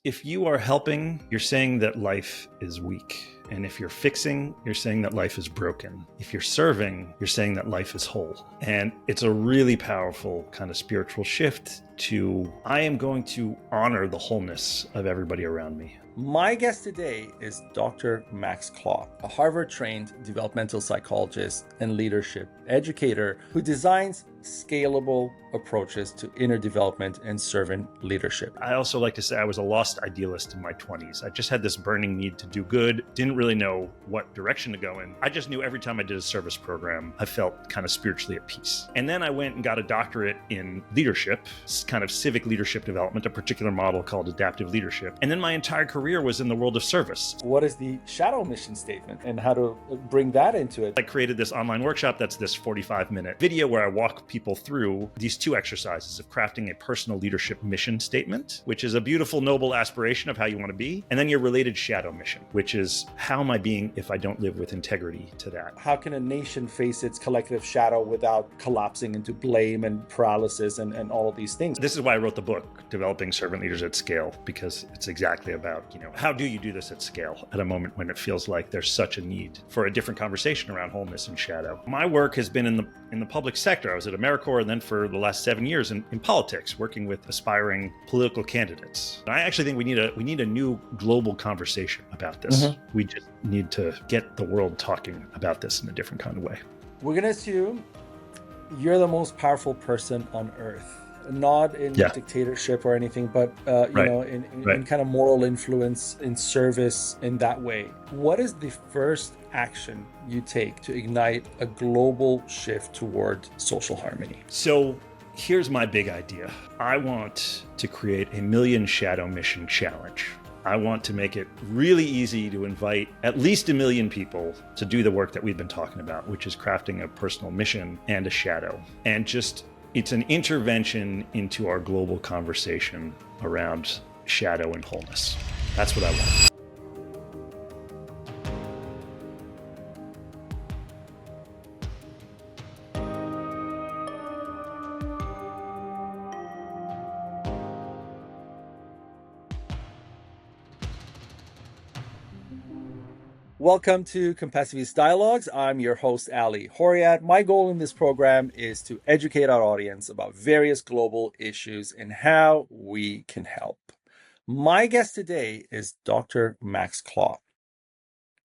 If you are helping, you're saying that life is weak. And if you're fixing, you're saying that life is broken. If you're serving, you're saying that life is whole. And it's a really powerful kind of spiritual shift to, I am going to honor the wholeness of everybody around me. My guest today is Dr. Max Klau, a Harvard-trained developmental psychologist and leadership educator who designs scalable approaches to inner development and servant leadership. I also like to say I was a lost idealist in my 20s. I just had this burning need to do good, didn't really know what direction to go in. I just knew every time I did a service program, I felt kind of spiritually at peace. And then I went and got a doctorate in leadership, kind of civic leadership development, a particular model called adaptive leadership. And then my entire career was in the world of service. What is the shadow mission statement and how to bring that into it? I created this online workshop that's this 45-minute video where I walk people through these two exercises of crafting a personal leadership mission statement, which is a beautiful, noble aspiration of how you want to be, and then your related shadow mission, which is how am I being if I don't live with integrity to that? How can a nation face its collective shadow without collapsing into blame and paralysis and all of these things? This is why I wrote the book, Developing Servant Leaders at Scale, because it's exactly about, how do you do this at scale at a moment when it feels like there's such a need for a different conversation around wholeness and shadow. My work has been in the public sector. I was at AmeriCorps and then for the last 7 years in politics, working with aspiring political candidates. I actually think we need a new global conversation about this. Mm-hmm. We just need to get the world talking about this in a different kind of way. We're going to assume you're the most powerful person on earth. Not in dictatorship or anything, but in kind of moral influence, in service, in that way. What is the first action you take to ignite a global shift toward social harmony? So here's my big idea. I want to create a 1,000,000 shadow mission challenge. I want to make it really easy to invite at least 1 million people to do the work that we've been talking about, which is crafting a personal mission and a shadow. And it's an intervention into our global conversation around shadow and wholeness. That's what I want. Welcome to Compassiviste Dialogues. I'm your host, Ali Horiat. My goal in this program is to educate our audience about various global issues and how we can help. My guest today is Dr. Max Klau,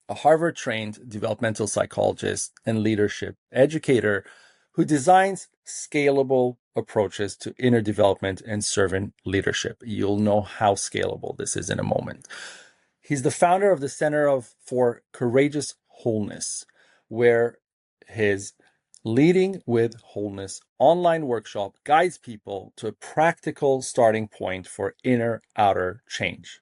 a Harvard-trained developmental psychologist and leadership educator who designs scalable approaches to inner development and servant leadership. You'll know how scalable this is in a moment. He's the founder of the Center for Courageous Wholeness, where his Leading with Wholeness online workshop guides people to a practical starting point for inner-outer change.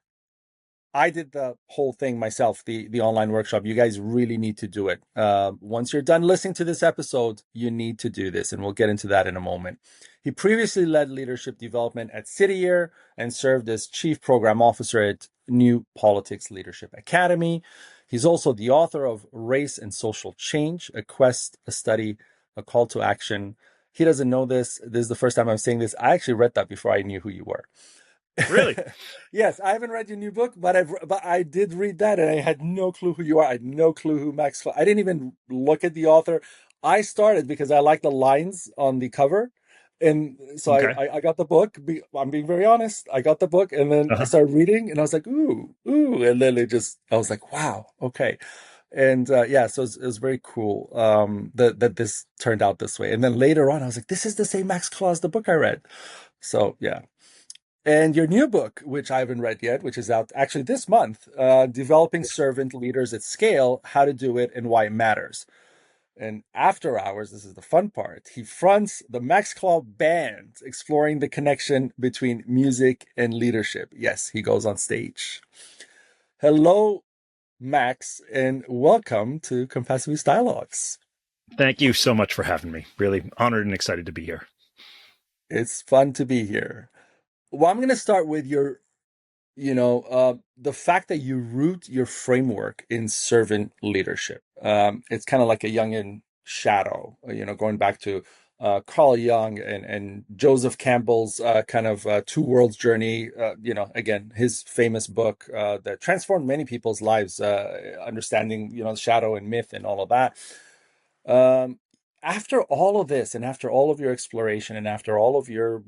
I did the whole thing myself, the online workshop. You guys really need to do it. Once you're done listening to this episode, you need to do this, and we'll get into that in a moment. He previously led leadership development at City Year and served as chief program officer at New Politics Leadership Academy. He's also the author of Race and Social Change, a quest, a study, a call to action. He doesn't know this. This is the first time I'm saying this. I actually read that before I knew who you were. Really? Yes, I haven't read your new book, but I did read that, and I had no clue who you are. I had no clue who Max Klau. I didn't even look at the author. I started because I like the lines on the cover, and so okay. I got the book. I'm being very honest. I got the book, and then I started reading, and I was like, ooh, and then I was like, wow, okay. And so it was very cool that this turned out this way. And then later on, I was like, this is the same Max Klau as the book I read. So yeah. And your new book, which I haven't read yet, which is out actually this month, Developing Servant Leaders at Scale, How to Do It and Why It Matters. And after hours, this is the fun part, he fronts the Max Klau Band, exploring the connection between music and leadership. Yes, he goes on stage. Hello, Max, and welcome to Compassiviste Dialogues. Thank you so much for having me. Really honored and excited to be here. It's fun to be here. Well, I'm going to start with the fact that you root your framework in servant leadership. It's kind of like a Jungian shadow, going back to Carl Jung and Joseph Campbell's kind of two worlds journey. Again, his famous book that transformed many people's lives, understanding shadow and myth and all of that. Um, After all of this, and after all of your exploration, and after all of your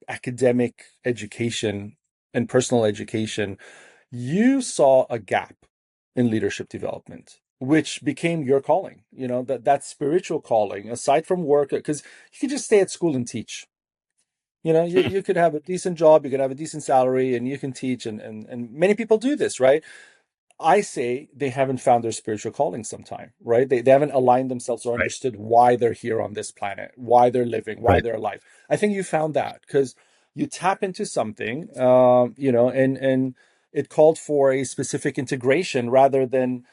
academic education and personal education, you saw a gap in leadership development, which became your calling. That spiritual calling, aside from work, because you could just stay at school and teach. You could have a decent job, you could have a decent salary, and you can teach, and many people do this, right? I say they haven't found their spiritual calling sometime, right? They haven't aligned themselves or Right. understood why they're here on this planet, why they're living, why Right. they're alive. I think you found that because you tap into something, and it called for a specific integration rather than,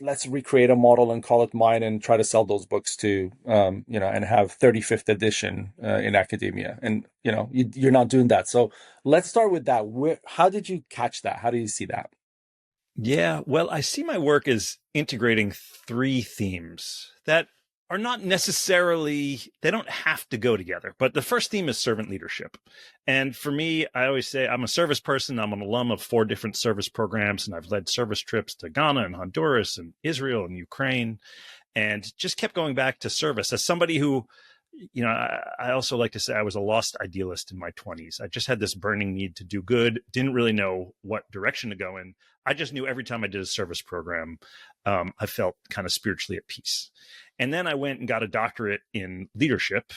let's recreate a model and call it mine and try to sell those books to, and have 35th edition in academia. And, you're not doing that. So let's start with that. How did you catch that? How do you see that? Yeah, well, I see my work as integrating three themes that are not necessarily, they don't have to go together. But the first theme is servant leadership. And for me, I always say I'm a service person. I'm an alum of 4 different service programs, and I've led service trips to Ghana and Honduras and Israel and Ukraine, and just kept going back to service as somebody who, I also like to say I was a lost idealist in my 20s. I just had this burning need to do good, didn't really know what direction to go in. I just knew every time I did a service program, I felt kind of spiritually at peace. And then I went and got a doctorate in leadership,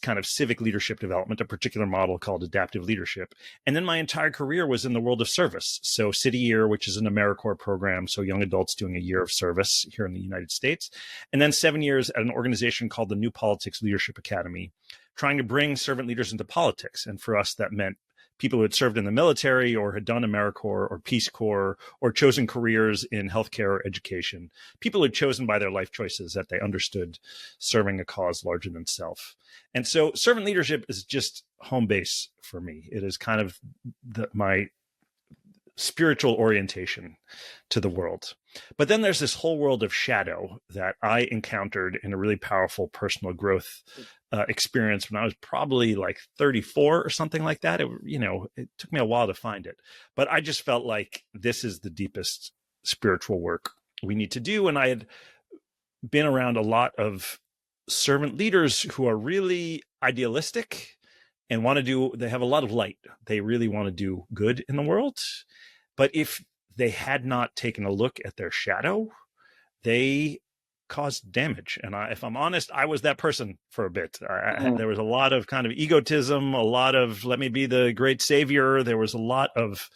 kind of civic leadership development, a particular model called adaptive leadership. And then my entire career was in the world of service. So City Year, which is an AmeriCorps program, so young adults doing a year of service here in the United States. And then 7 years at an organization called the New Politics Leadership Academy, trying to bring servant leaders into politics. And for us, that meant people who had served in the military or had done AmeriCorps or Peace Corps or chosen careers in healthcare or education, people who had chosen by their life choices that they understood serving a cause larger than self. And so servant leadership is just home base for me. It is kind of my spiritual orientation to the world. But then there's this whole world of shadow that I encountered in a really powerful personal growth experience when I was probably like 34 or something like that. It took me a while to find it, but I just felt like this is the deepest spiritual work we need to do. And I had been around a lot of servant leaders who are really idealistic and they have a lot of light. They really want to do good in the world. But if they had not taken a look at their shadow, they caused damage. And if I'm honest, I was that person for a bit. There was a lot of kind of egotism, a lot of let me be the great savior. There was a lot of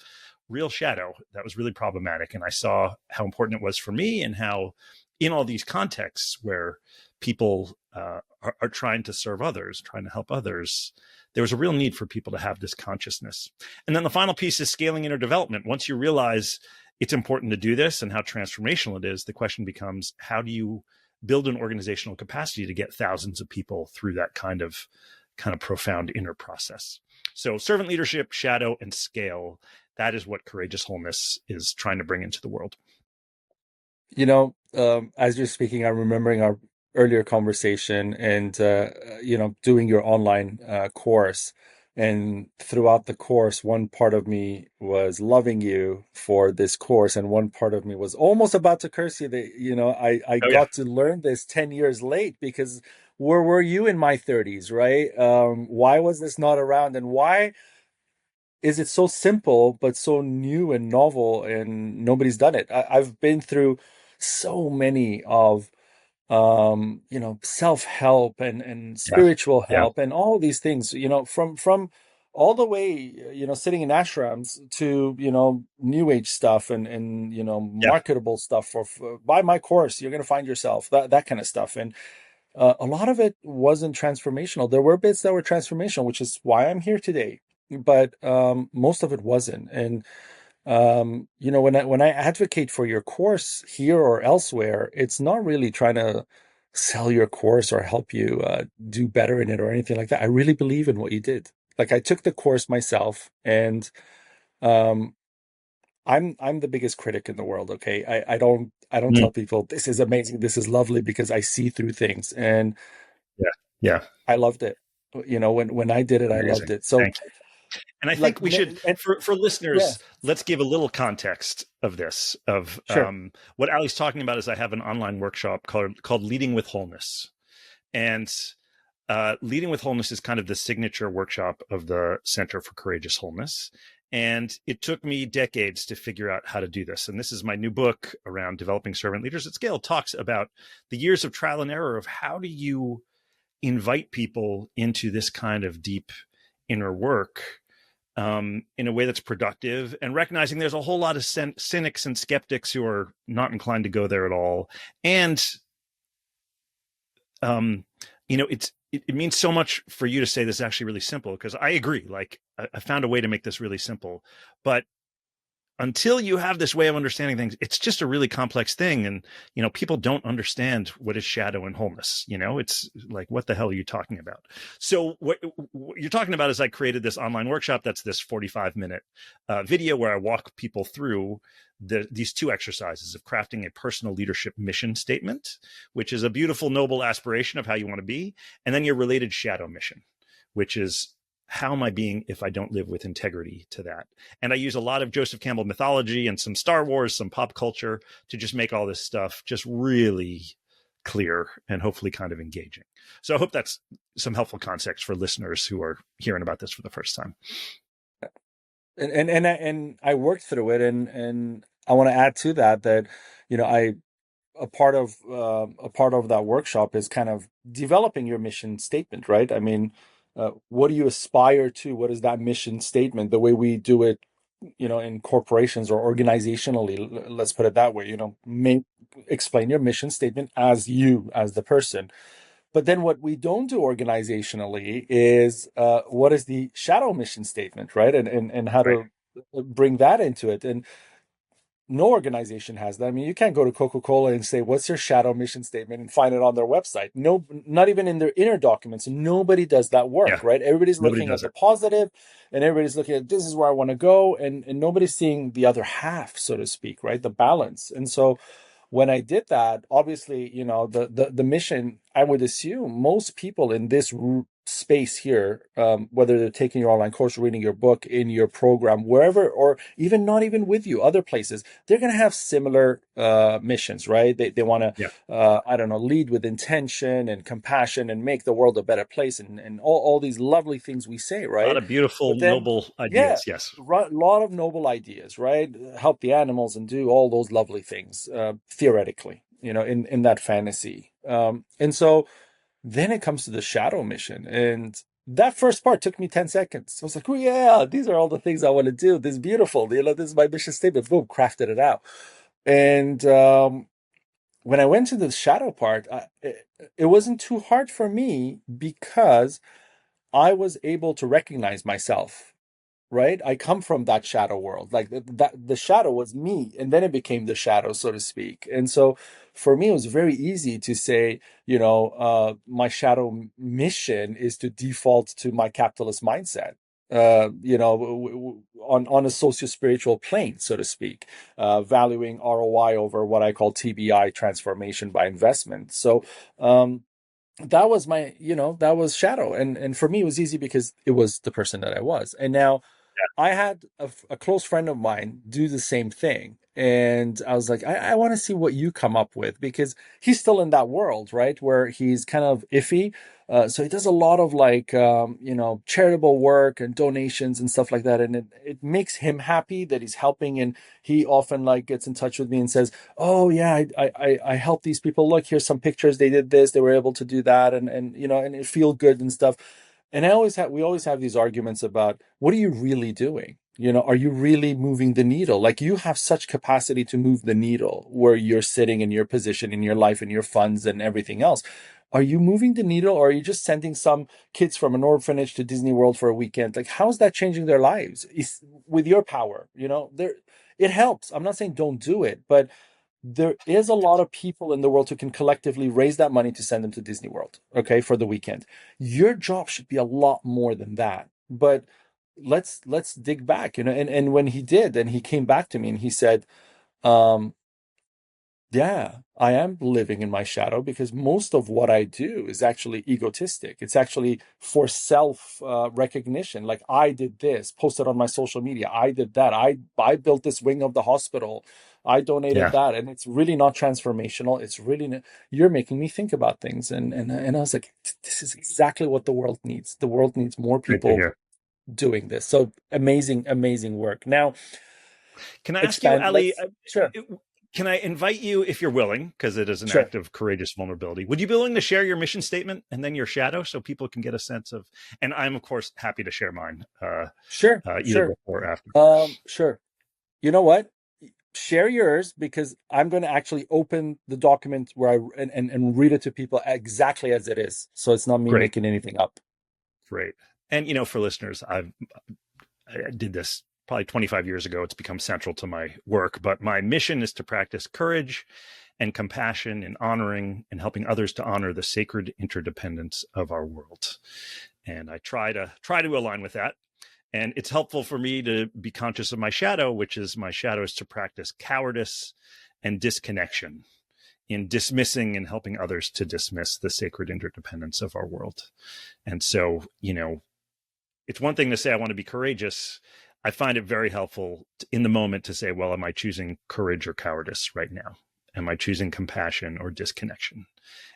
real shadow that was really problematic. And I saw how important it was for me and how in all these contexts where people are trying to serve others, trying to help others, there was a real need for people to have this consciousness. And then the final piece is scaling inner development. Once you realize it's important to do this and how transformational it is, the question becomes, how do you build an organizational capacity to get thousands of people through that kind of profound inner process? So servant leadership, shadow, and scale, that is what Courageous Wholeness is trying to bring into the world. As you're speaking, I'm remembering our earlier conversation and, doing your online course. And throughout the course, one part of me was loving you for this course, and one part of me was almost about to curse you that, I Oh, yeah. got to learn this 10 years late because where were you in my 30s, right? Why was this not around? And why is it so simple but so new and novel and nobody's done it? I've been through so many of self-help and Yeah. spiritual Yeah. help and all of these things, from all the way, sitting in ashrams to, new age stuff and Yeah. marketable stuff for buy my course, you're going to find yourself, that kind of stuff. And a lot of it wasn't transformational. There were bits that were transformational, which is why I'm here today. But most of it wasn't. And when I advocate for your course here or elsewhere, it's not really trying to sell your course or help you do better in it or anything like that. I really believe in what you did. Like I took the course myself, and um, I'm the biggest critic in the world. Okay, I don't Mm. tell people this is amazing, this is lovely, because I see through things. And Yeah, I loved it. When I did it, I loved amazing. it. So Thank you. And I like, think we should, and for yeah, listeners, let's give a little context of this. Of sure. what Ali's talking about is I have an online workshop called Leading with Wholeness, and Leading with Wholeness is kind of the signature workshop of the Center for Courageous Wholeness. And it took me decades to figure out how to do this. And this is my new book around developing servant leaders at scale. It talks about the years of trial and error of how do you invite people into this kind of deep inner work in a way that's productive, and recognizing there's a whole lot of cynics and skeptics who are not inclined to go there at all. And um, it means so much for you to say this is actually really simple, because I agree. Like I found a way to make this really simple, but until you have this way of understanding things, it's just a really complex thing. And, people don't understand what is shadow and wholeness. It's like, what the hell are you talking about? So what you're talking about is I created this online workshop. That's this 45-minute video where I walk people through these two exercises of crafting a personal leadership mission statement, which is a beautiful, noble aspiration of how you want to be. And then your related shadow mission, which is, how am I being if I don't live with integrity to that? And I use a lot of Joseph Campbell mythology and some Star Wars, some pop culture to just make all this stuff just really clear and hopefully kind of engaging. So I hope that's some helpful context for listeners who are hearing about this for the first time. And I worked through it, and I want to add to that, I a part of that workshop is kind of developing your mission statement, right? I mean, what do you aspire to? What is that mission statement? The way we do it, in corporations or organizationally, let's put it that way. Explain your mission statement as you, as the person. But then what we don't do organizationally is what is the shadow mission statement, right? And how Right. to bring that into it. And no organization has that. I mean, you can't go to Coca-Cola and say, "What's your shadow mission statement?" and find it on their website. No, not even in their inner documents. Nobody does that work, Yeah. right? Everybody's Nobody looking at does the it. positive, and everybody's looking at this is where I want to go, and nobody's seeing the other half, so to speak, right? The balance. And so when I did that, obviously, the mission, I would assume most people in this space here, whether they're taking your online course, reading your book, in your program, wherever, or even not even with you, other places, they're going to have similar missions, right? They want to, Yeah. I don't know, lead with intention and compassion and make the world a better place, and all these lovely things we say, A lot right? of beautiful, But then, noble yeah, ideas. Yes. a lot of noble ideas, right? Help the animals and do all those lovely things, theoretically, in that fantasy. And so then it comes to the shadow mission. And that first part took me 10 seconds. I was like, oh, yeah, these are all the things I want to do. This is beautiful. This is my mission statement. Boom, crafted it out. And when I went to the shadow part, it wasn't too hard for me because I was able to recognize myself, right? I come from that shadow world. Like that the shadow was me, and then it became the shadow, so to speak. And so for me, it was very easy to say, my shadow mission is to default to my capitalist mindset. On a socio-spiritual plane, so to speak, valuing ROI over what I call TBI, transformation by investment. So that was that was shadow, and for me it was easy because it was the person that I was. And now I had a close friend of mine do the same thing. And I was like, I want to see what you come up with, because he's still in that world, right? Where he's kind of iffy. So he does a lot of like, charitable work and donations and stuff like that. And it makes him happy that he's helping. And he often like gets in touch with me and says, oh yeah, I help these people. Look, here's some pictures. They did this, they were able to do that. And it feel good and stuff. And we always have these arguments about, what are you really doing? Are you really moving the needle? Like, you have such capacity to move the needle where you're sitting in your position in your life and your funds and everything else. Are you moving the needle, or are you just sending some kids from an orphanage to Disney World for a weekend? Like, how's that changing their lives? With your power, it helps. I'm not saying don't do it, but there is a lot of people in the world who can collectively raise that money to send them to Disney World, okay, for the weekend. Your job should be a lot more than that. But let's dig back, and when he did, and he came back to me and he said, um, Yeah, I am living in my shadow because most of what I do is actually egotistic. It's actually for self recognition. Like I did this, posted on my social media. I did that. I built this wing of the hospital. I donated Yeah, that, and it's really not transformational. It's really you're making me think about things, and I was like, this is exactly what the world needs. The world needs more great to people hear. doing this. So amazing, amazing work. Now Can I ask you, expand. Ali? Let's sure, Can I invite you, if you're willing, because it is an sure, act of courageous vulnerability? Would you be willing to share your mission statement and then your shadow, so people can get a sense of? And I'm of course happy to share mine, sure, either sure. before or after. Sure. You know what? Share yours because I'm going to actually open the document where and read it to people exactly as it is. So it's not me Great, making anything up. great. And for listeners, I did this probably 25 years ago. It's become central to my work, but my mission is to practice courage and compassion in honoring and helping others to honor the sacred interdependence of our world. And I try to align with that. And it's helpful for me to be conscious of my shadow, which is my shadow is to practice cowardice and disconnection in dismissing and helping others to dismiss the sacred interdependence of our world. And so, it's one thing to say, I want to be courageous. I find it very helpful in the moment to say, well, am I choosing courage or cowardice right now? Am I choosing compassion or disconnection?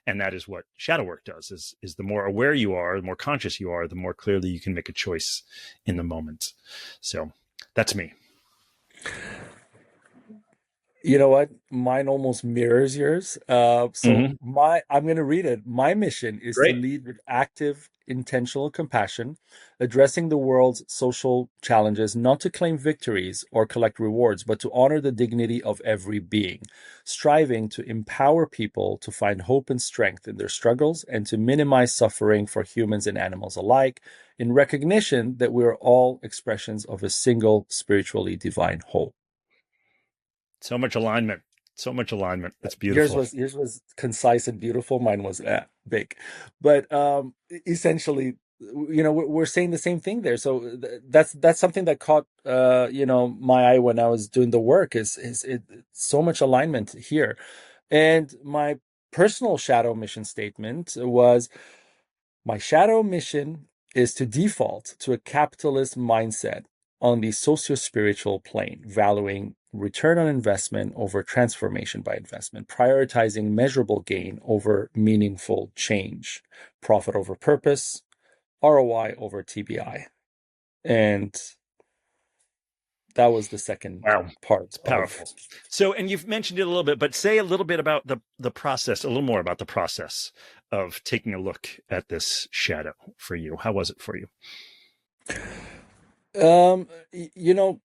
And that is what shadow work does is the more aware you are, the more conscious you are, the more clearly you can make a choice in the moment. So that's me. You know what? Mine almost mirrors yours. So Mm-hmm. I'm going to read it. My mission is to Great. lead with active, intentional compassion, addressing the world's social challenges, not to claim victories or collect rewards, but to honor the dignity of every being, striving to empower people to find hope and strength in their struggles and to minimize suffering for humans and animals alike, in recognition that we are all expressions of a single spiritually divine whole. So much alignment. So much alignment. It's yours beautiful. was yours was concise and beautiful. Mine was big, but essentially, we're saying the same thing there. So that's something that caught my eye when I was doing the work. Is it so much alignment here, and my personal shadow mission statement was my shadow mission is to default to a capitalist mindset on the socio-spiritual plane, valuing return on investment over transformation by investment, prioritizing measurable gain over meaningful change, profit over purpose, ROI over TBI. And that was the second Wow. part It's of. powerful. So, and you've mentioned it a little bit, but say a little bit about the process, a little more about the process of taking a look at this shadow for you. How was it for you? Um, you know,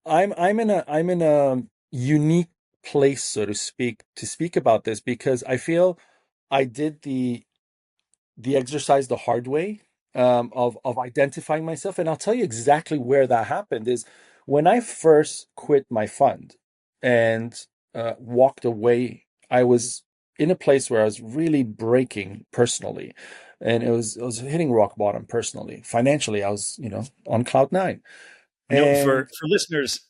I'm in a unique place, so to speak about this because I feel I did the exercise the hard way, of identifying myself, and I'll tell you exactly where that happened is when I first quit my fund and walked away. I was in a place where I was really breaking personally, and it was hitting rock bottom personally. Financially, I was on cloud nine, For and listeners,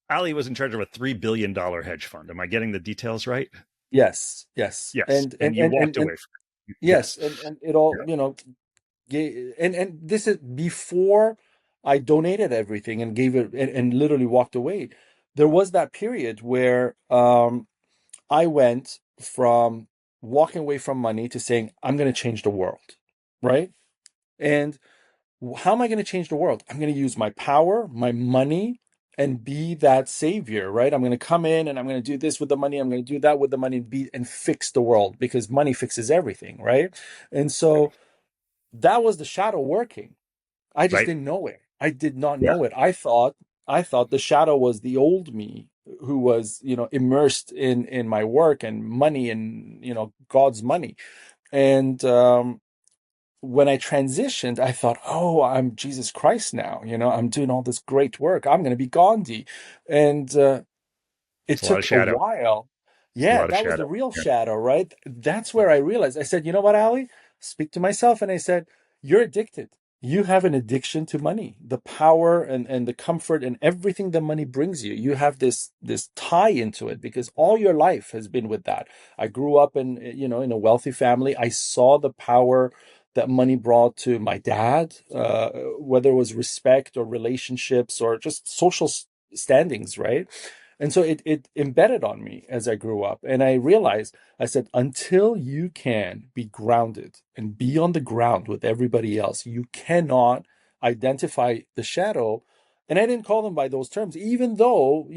Ali was in charge of a $3 billion hedge fund. Am I getting the details right? yes, yes, Yes. and And and you and walked and, away and from it. yes, Yes. and it all, and this is before I donated everything and gave it and literally walked away. There was that period where I went from walking away from money to saying I'm going to change the world, right? And how am I going to change the world? I'm going to use my power, my money, and be that savior, right? I'm going to come in and I'm going to do this with the money. I'm going to do that with the money and fix the world because money fixes everything, right? And so that was the shadow working. I just Right. didn't know it. I did not Yeah. know it. I thought the shadow was the old me who was, immersed in my work and money and God's money. And when I transitioned, I thought, oh, I'm Jesus Christ now. I'm doing all this great work. I'm going to be Gandhi. And it It's a lot of took a shadow. while. It's a Yeah, lot of that was the shadow. real Yeah. shadow, right? That's where I realized. I said, you know what, Ali? Speak to myself. And I said, you're addicted. you have an addiction to money, the power and the comfort and everything that money brings you. You have this tie into it because all your life has been with that. I grew up in a wealthy family. I saw the power that money brought to my dad, whether it was respect or relationships or just social standings, right? And so it embedded on me as I grew up. And I realized, I said, until you can be grounded and be on the ground with everybody else, you cannot identify the shadow. And I didn't call them by those terms, even though,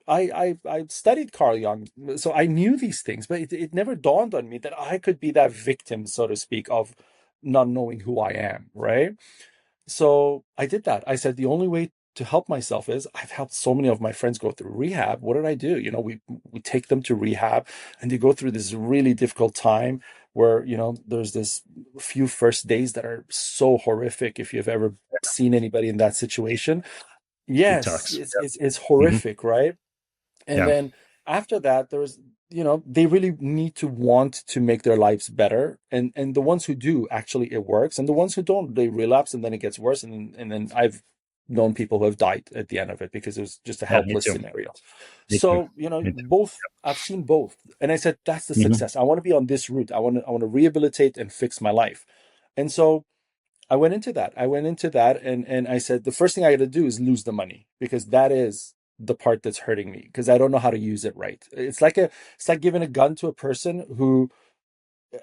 I studied Carl Jung, so I knew these things, but it never dawned on me that I could be that victim, so to speak, of not knowing who I am, right? So I did that. I said the only way to help myself is I've helped so many of my friends go through rehab. What did I do? We take them to rehab and they go through this really difficult time where, there's this few first days that are so horrific if you've ever seen anybody in that situation. Yes, Detox. it's Yep. Hmm. horrific, right? And Yeah. then after that, they really need to want to make their lives better. And the ones who do, actually it works. And the ones who don't, they relapse and then it gets worse. And then I've known people who have died at the end of it because it was just a Oh, me helpless too. scenario. Me too. So, Me too. both, I've seen both. And I said, that's the Hmm. success. I want to be on this route. I want to rehabilitate and fix my life. And so I went into that. And I said, the first thing I got to do is lose the money because that is the part that's hurting me because I don't know how to use it right. It's like giving a gun to a person who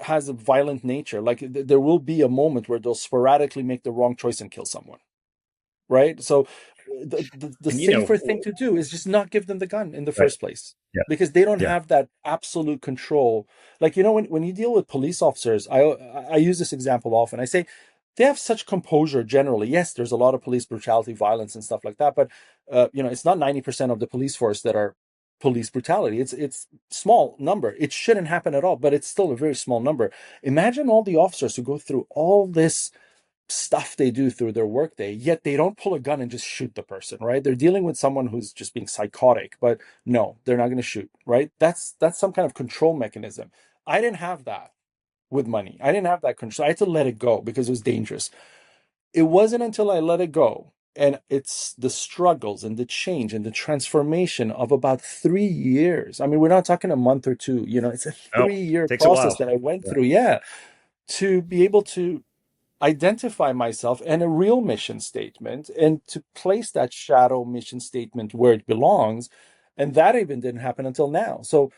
has a violent nature. Like there will be a moment where they'll sporadically make the wrong choice and kill someone, right? So the And safer thing to do is just not give them the gun in the right. first place Yeah. because they don't Yeah. have that absolute control. Like when you deal with police officers, I use this example often. I say they have such composure generally. Yes, there's a lot of police brutality, violence, and stuff like that, but it's not 90% of the police force that are police brutality. It's small number. It shouldn't happen at all, but it's still a very small number. Imagine all the officers who go through all this stuff they do through their workday, yet they don't pull a gun and just shoot the person, right? They're dealing with someone who's just being psychotic, but no, they're not going to shoot, right? That's some kind of control mechanism. I didn't have that with money. I didn't have that control. I had to let it go because it was dangerous. It wasn't until I let it go and it's the struggles and the change and the transformation of about 3 years. I mean, we're not talking a month or two, it's a Oh, 3 year takes a process while. that I went Yeah. through. Yeah. To be able to identify myself and a real mission statement and to place that shadow mission statement where it belongs. And that even didn't happen until now. So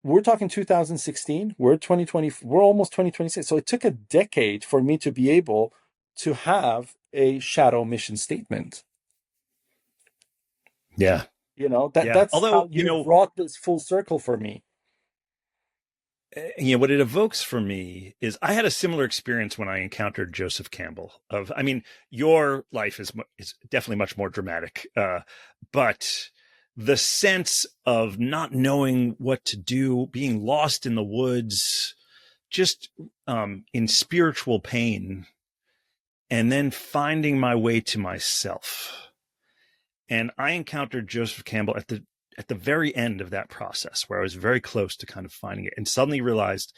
we're talking 2016, we're 2020, we're almost 2026. So it took a decade for me to be able to have a shadow mission statement. Yeah. Yeah. That's Although, how you brought this full circle for me. what it evokes for me is I had a similar experience when I encountered Joseph Campbell. I mean, your life is definitely much more dramatic, but the sense of not knowing what to do, being lost in the woods, just in spiritual pain, and then finding my way to myself. And I encountered Joseph Campbell at the very end of that process, where I was very close to kind of finding it, and suddenly realized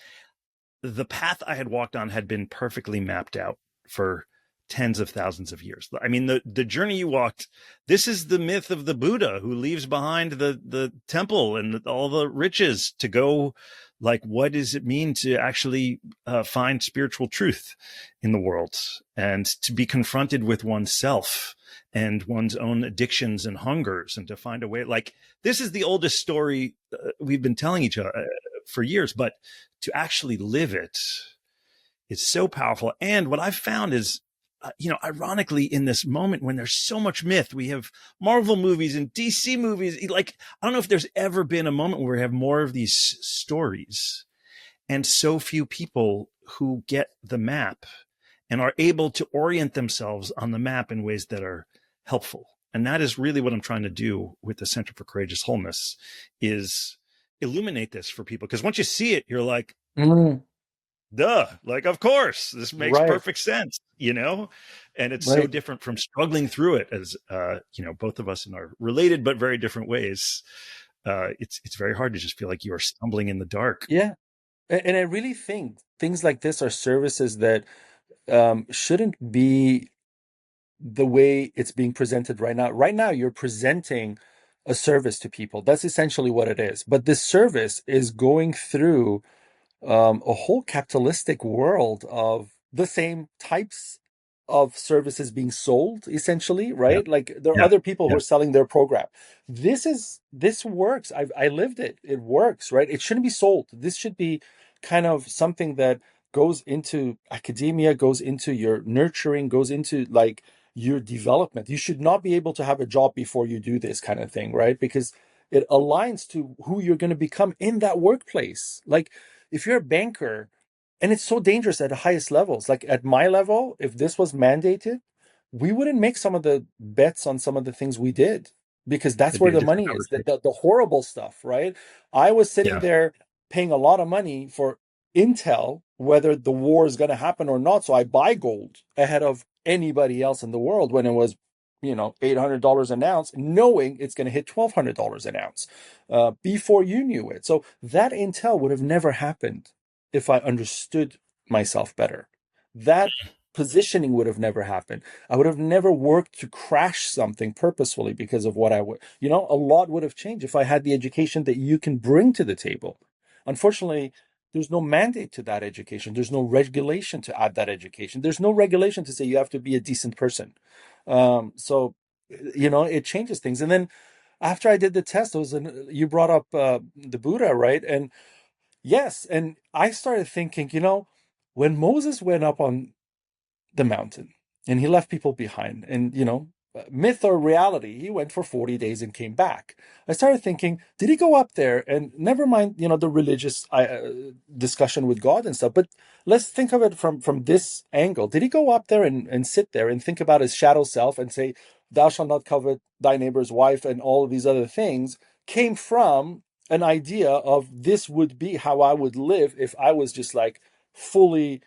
the path I had walked on had been perfectly mapped out for tens of thousands of years. I mean, the journey you walked, this is the myth of the Buddha who leaves behind the temple and all the riches to go, like, what does it mean to actually find spiritual truth in the world and to be confronted with oneself and one's own addictions and hungers and to find a way. Like, this is the oldest story we've been telling each other for years, but to actually live it is so powerful. And what I've found is, ironically, in this moment when there's so much myth, we have Marvel movies and DC movies. Like, I don't know if there's ever been a moment where we have more of these stories and so few people who get the map and are able to orient themselves on the map in ways that are helpful. And that is really what I'm trying to do with the Center for Courageous Wholeness, is illuminate this for people. Because once you see it, you're like, Mm, duh, like, of course, this makes right, perfect sense. And it's so right. different from struggling through it as, both of us in our related but very different ways. It's very hard to just feel like you are stumbling in the dark. Yeah. And I really think things like this are services that shouldn't be the way it's being presented right now. Right now, you're presenting a service to people. That's essentially what it is. But this service is going through a whole capitalistic world of the same types of services being sold, essentially, Yeah. right? Like there are Yeah. other people who Yeah. are selling their program. This works. I lived it. It works, right? It shouldn't be sold. This should be kind of something that goes into academia, goes into your nurturing, goes into like your development. You should not be able to have a job before you do this kind of thing, right? Because it aligns to who you're going to become in that workplace. Like if you're a banker, and it's so dangerous at the highest levels, like at my level, if this was mandated, we wouldn't make some of the bets on some of the things we did because that's It'd where be a the different money is, conversation. the horrible stuff, right? I was sitting Yeah. there paying a lot of money for intel, whether the war is going to happen or not. So I buy gold ahead of anybody else in the world when it was, $800 an ounce, knowing it's going to hit $1,200 an ounce before you knew it. So that intel would have never happened if I understood myself better. That positioning would have never happened. I would have never worked to crash something purposefully because of what I would, a lot would have changed if I had the education that you can bring to the table. Unfortunately, there's no mandate to that education. There's no regulation to add that education. There's no regulation to say you have to be a decent person. So, it changes things. And then after I did the test, you brought up the Buddha, right? And yes, and I started thinking, when Moses went up on the mountain and he left people behind, and myth or reality, he went for 40 days and came back. I started thinking, did he go up there, and never mind the religious discussion with God and stuff, but let's think of it from this angle. Did he go up there and sit there and think about his shadow self and say, thou shalt not covet thy neighbor's wife, and all of these other things came from an idea of this would be how I would live if I was just like fully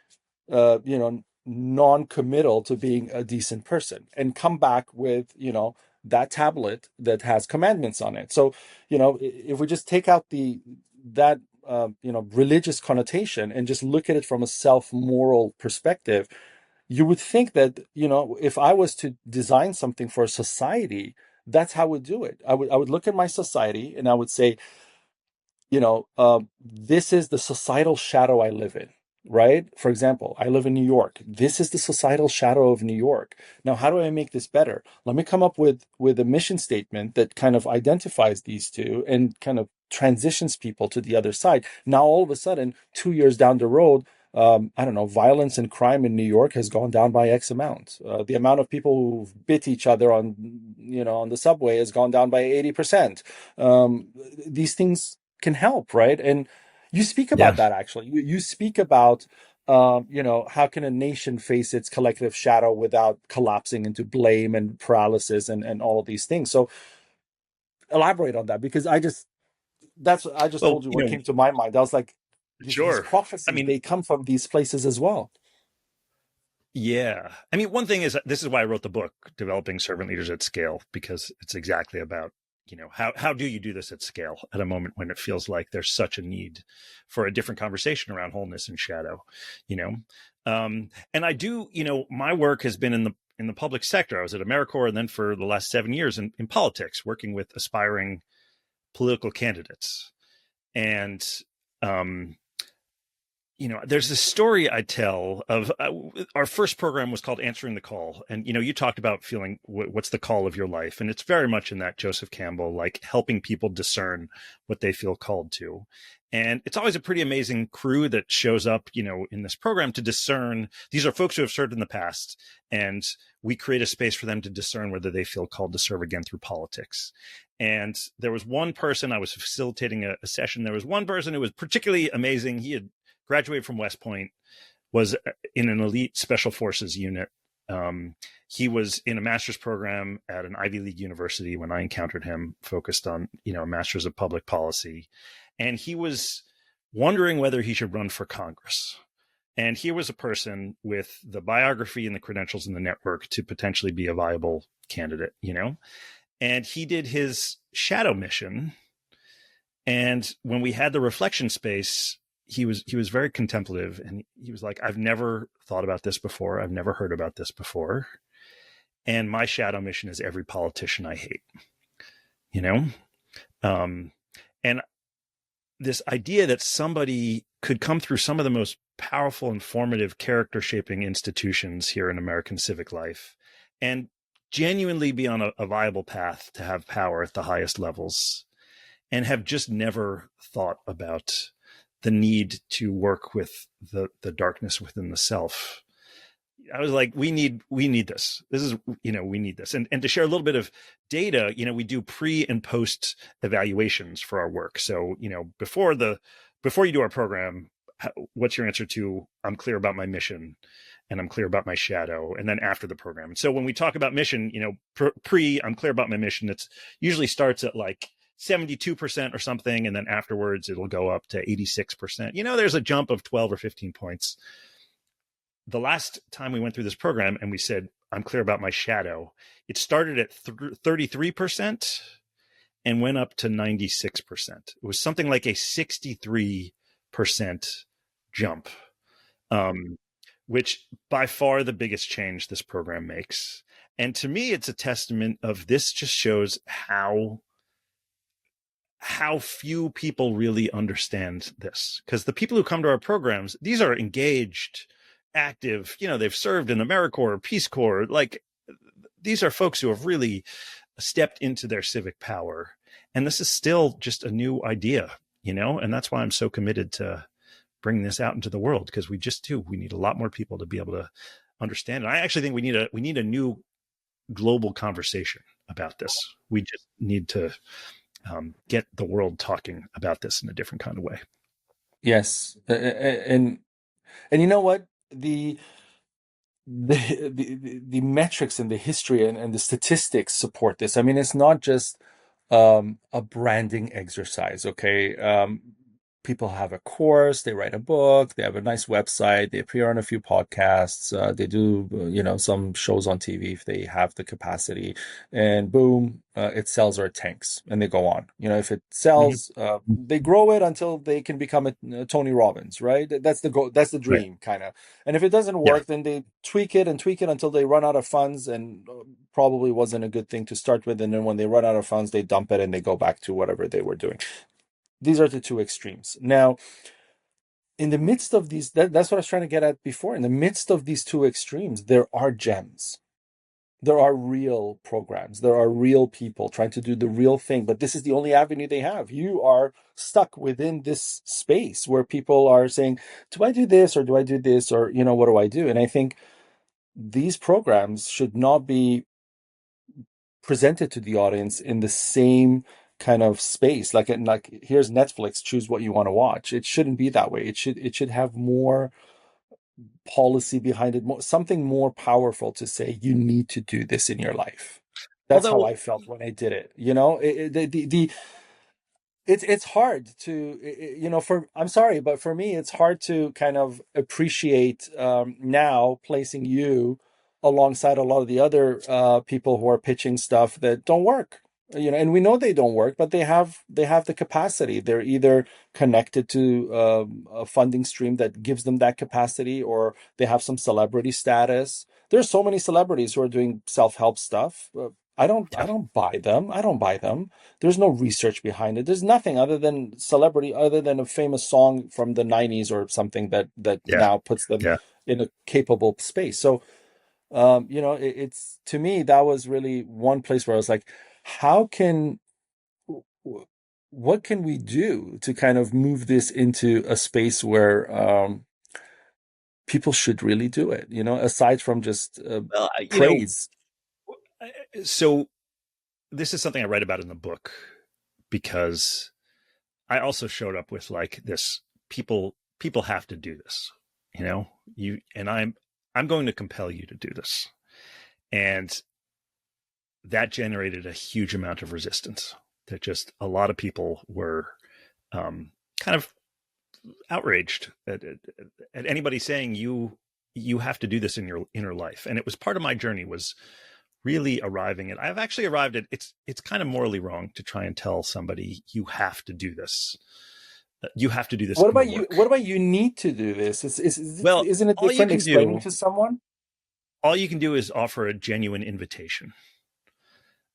non-committal to being a decent person, and come back with, that tablet that has commandments on it. So, if we just take out that religious connotation and just look at it from a self-moral perspective, you would think that, if I was to design something for a society, that's how I would do it. I would look at my society and I would say, this is the societal shadow I live in, right? For example, I live in New York. This is the societal shadow of New York. Now, how do I make this better? Let me come up with a mission statement that kind of identifies these two and kind of transitions people to the other side. Now, all of a sudden, 2 years down the road, I don't know, violence and crime in New York has gone down by X amount. The amount of people who've bit each other on the subway has gone down by 80%. These things can help, right? And you speak about Yeah. that actually. You speak about, how can a nation face its collective shadow without collapsing into blame and paralysis and all of these things. So elaborate on that, because I just Well, told you what came to my mind. I was like, these sure. I prophecies, mean, they come from these places as well. yeah. I mean, one thing is, this is why I wrote the book, Developing Servant Leaders at Scale, because it's exactly about, how do you do this at scale at a moment when it feels like there's such a need for a different conversation around wholeness and shadow, you know? And I do, my work has been in the public sector. I was at AmeriCorps, and then for the last 7 years in politics, working with aspiring political candidates. And, um, there's this story I tell of our first program was called Answering the Call. And, you talked about feeling what's the call of your life. And it's very much in that Joseph Campbell, like helping people discern what they feel called to. And it's always a pretty amazing crew that shows up, in this program to discern. These are folks who have served in the past, and we create a space for them to discern whether they feel called to serve again through politics. And there was one person, I was facilitating a session. There was one person who was particularly amazing. He had graduated from West Point, was in an elite special forces unit. He was in a master's program at an Ivy League university when I encountered him, focused on, a master's of public policy. And he was wondering whether he should run for Congress. And here was a person with the biography and the credentials and the network to potentially be a viable candidate, And he did his shadow mission. And when we had the reflection space, he was very contemplative, and he was like, I've never thought about this before. I've never heard about this before. And my shadow mission is every politician I hate, you know? And this idea that somebody could come through some of the most powerful and formative character shaping institutions here in American civic life and genuinely be on a viable path to have power at the highest levels and have just never thought about the need to work with the darkness within the self. I was like, we need this. This is, we need this. And to share a little bit of data, we do pre and post evaluations for our work. So, before you do our program, what's your answer to, I'm clear about my mission and I'm clear about my shadow. And then after the program. And so when we talk about mission, pre, I'm clear about my mission, it's usually starts at like 72% or something. And then afterwards it'll go up to 86%. There's a jump of 12 or 15 points. The last time we went through this program and we said, I'm clear about my shadow, it started at 33% and went up to 96%. It was something like a 63% jump, which by far the biggest change this program makes. And to me, it's a testament of this just shows how few people really understand this. Because the people who come to our programs, these are engaged, active, they've served in AmeriCorps, Peace Corps. Like, these are folks who have really stepped into their civic power. And this is still just a new idea, and that's why I'm so committed to bring this out into the world, because we need a lot more people to be able to understand it. I actually think we need a new global conversation about this. We just need to get the world talking about this in a different kind of way. Yes. And you know what? The metrics and the history and the statistics support this. I mean, it's not just a branding exercise. Okay. People have a course, they write a book, they have a nice website, they appear on a few podcasts, they do, some shows on TV if they have the capacity, and boom, it sells or it tanks, and they go on. If it sells, they grow it until they can become a Tony Robbins, right? That's the goal, that's the dream, right, kind of. And if it doesn't work, then they tweak it until they run out of funds, and probably wasn't a good thing to start with. And then when they run out of funds, they dump it and they go back to whatever they were doing. These are the two extremes. Now, in the midst of these, that's what I was trying to get at before. In the midst of these two extremes, there are gems. There are real programs. There are real people trying to do the real thing. But this is the only avenue they have. You are stuck within this space where people are saying, do I do this or do I do this? Or, what do I do? And I think these programs should not be presented to the audience in the same kind of space, like here's Netflix, choose what you want to watch. It shouldn't be that way. It should have more policy behind it, something more powerful to say, you need to do this in your life. That's how I felt when I did it. It's hard to, I'm sorry, but for me, it's hard to kind of appreciate now placing you alongside a lot of the other people who are pitching stuff that don't work. And we know they don't work, but they have the capacity. They're either connected to a funding stream that gives them that capacity, or they have some celebrity status. There's so many celebrities who are doing self-help stuff. I don't buy them. I don't buy them. There's no research behind it. There's nothing other than celebrity, other than a famous song from the 90s or something that now puts them in a capable space. So, it's, to me, that was really one place where I was like, what can we do to kind of move this into a space where people should really do it, aside from just praise. So this is something I write about in the book, because I also showed up with like this, people have to do this, and I'm going to compel you to do this. And that generated a huge amount of resistance, that just a lot of people were kind of outraged at anybody saying you have to do this in your inner life. And it was part of my journey, was really arriving at, I've actually arrived at, it's kind of morally wrong to try and tell somebody you have to do this. You have to do this What inner about you? work. What about you need to do this? Well, Isn't it all you different can explaining do, to someone? all you can do is offer a genuine invitation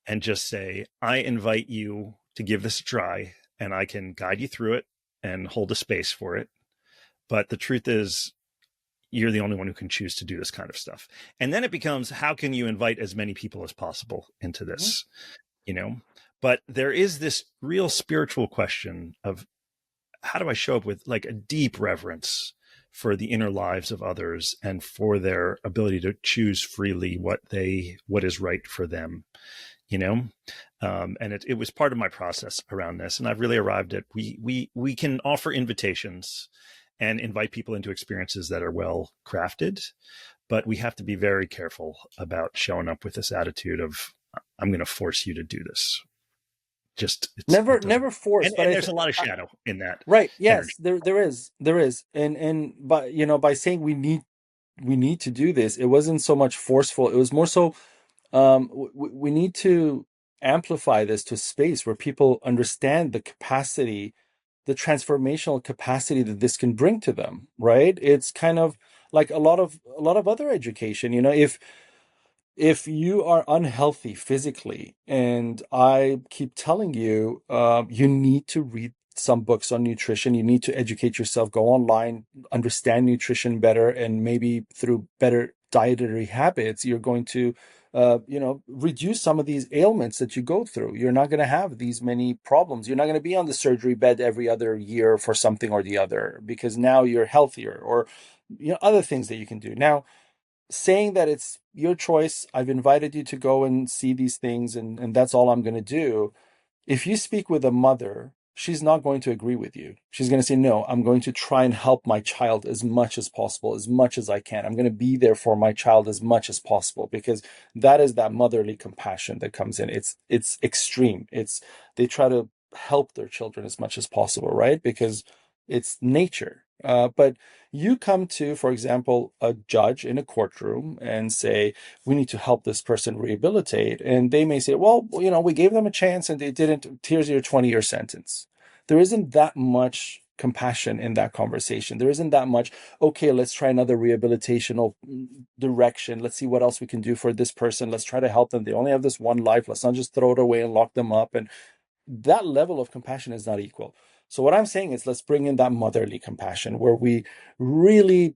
and just say, I invite you to give this a try, and I can guide you through it and hold a space for it. But the truth is, you're the only one who can choose to do this kind of stuff. And then it becomes, how can you invite as many people as possible into Mhm. this? You know, but there is this real spiritual question of, how do I show up with like a deep reverence for the inner lives of others and for their ability to choose freely what is right for them, you know? And it was part of my process around this. And I've really arrived at, we can offer invitations and invite people into experiences that are well crafted, but we have to be very careful about showing up with this attitude of, I'm going to force you to do this. Just Never, it doesn't. never force, but And there's a lot of shadow in that right. energy. Yes, there is, and but by saying we need to do this, it wasn't so much forceful. It was more so we need to amplify this to a space where people understand the capacity, the transformational capacity that this can bring to them, right? It's kind of like a lot of other education. If you are unhealthy physically, and I keep telling you, you need to read some books on nutrition, you need to educate yourself, go online, understand nutrition better, and maybe through better dietary habits, you're going to, reduce some of these ailments that you go through. You're not going to have these many problems. You're not going to be on the surgery bed every other year for something or the other, because now you're healthier, or other things that you can do now. Saying that it's your choice, I've invited you to go and see these things, and that's all I'm going to do. If you speak with a mother, she's not going to agree with you. She's going to say, no, I'm going to try and help my child as much as possible, as much as I can. I'm going to be there for my child as much as possible, because that is that motherly compassion that comes in. It's extreme. They try to help their children as much as possible, right? Because it's nature. But you come to, for example, a judge in a courtroom and say, we need to help this person rehabilitate. And they may say, well, we gave them a chance and they didn't. Here's your 20-year sentence. There isn't that much compassion in that conversation. There isn't that much, okay, let's try another rehabilitational direction. Let's see what else we can do for this person. Let's try to help them. They only have this one life. Let's not just throw it away and lock them up. And that level of compassion is not equal. So what I'm saying is, let's bring in that motherly compassion where we really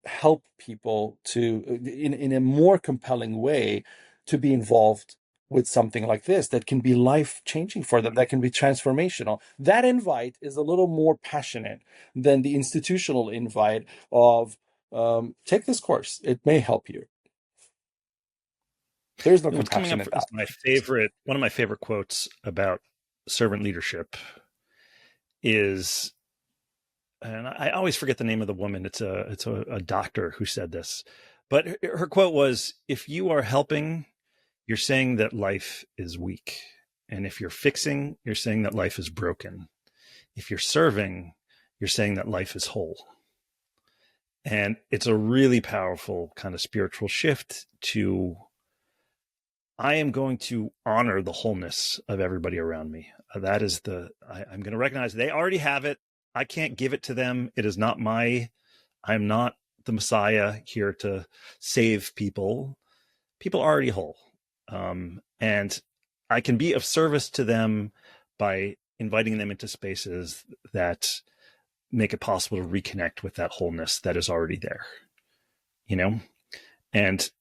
help people to, in a more compelling way, to be involved with something like this that can be life changing for them, that can be transformational. That invite is a little more passionate than the institutional invite of, take this course, it may help you. There's no What's coming compassion up in is that. one of my favorite quotes about servant leadership is, and I always forget the name of the woman. It's a doctor who said this, but her quote was, "If you are helping, you're saying that life is weak, and if you're fixing, you're saying that life is broken. If you're serving, you're saying that life is whole." And it's a really powerful kind of spiritual shift to, I am going to honor the wholeness of everybody around me. That is I'm going to recognize they already have it. I can't give it to them. It is not I'm not the Messiah here to save people. People are already whole. And I can be of service to them by inviting them into spaces that make it possible to reconnect with that wholeness that is already there, you know? And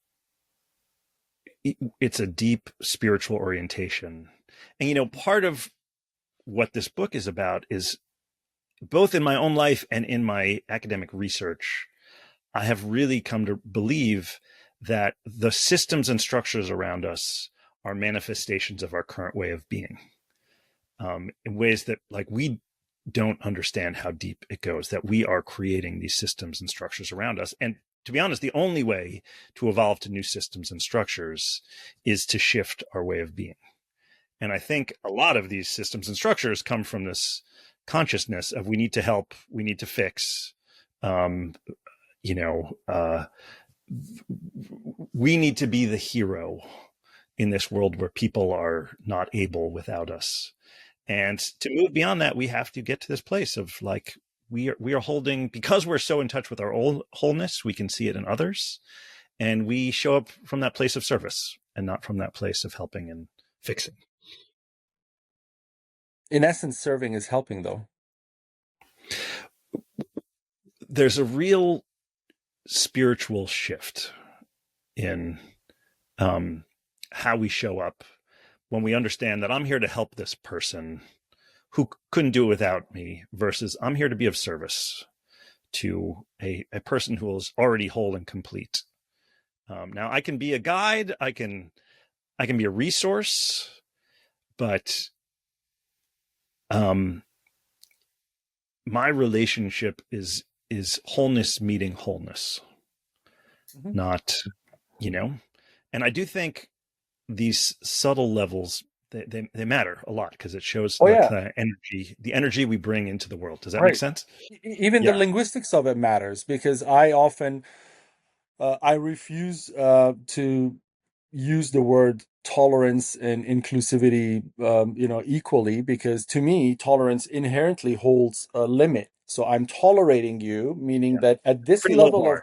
it's a deep spiritual orientation. And, part of what this book is about is, both in my own life and in my academic research, I have really come to believe that the systems and structures around us are manifestations of our current way of being, in ways that, like, we don't understand how deep it goes, that we are creating these systems and structures around us. And to be honest, the only way to evolve to new systems and structures is to shift our way of being. And I think a lot of these systems and structures come from this consciousness of, we need to help, we need to fix, um, you know, uh, we need to be the hero in this world where people are not able without us. And to move beyond that, we have to get to this place of like, we are holding, because we're so in touch with our own wholeness, we can see it in others. And we show up from that place of service and not from that place of helping and fixing. In essence, serving is helping, though. There's a real spiritual shift in how we show up when we understand that I'm here to help this person who couldn't do it without me, versus I'm here to be of service to a person who is already whole and complete. Now I can be a guide, I can be a resource, but my relationship is wholeness meeting wholeness, not, and I do think these subtle levels, they matter a lot, because it shows the energy we bring into the world. Does that make sense? Even the linguistics of it matters, because I often I refuse to use the word tolerance and inclusivity equally, because to me tolerance inherently holds a limit. So I'm tolerating you, meaning that at this level of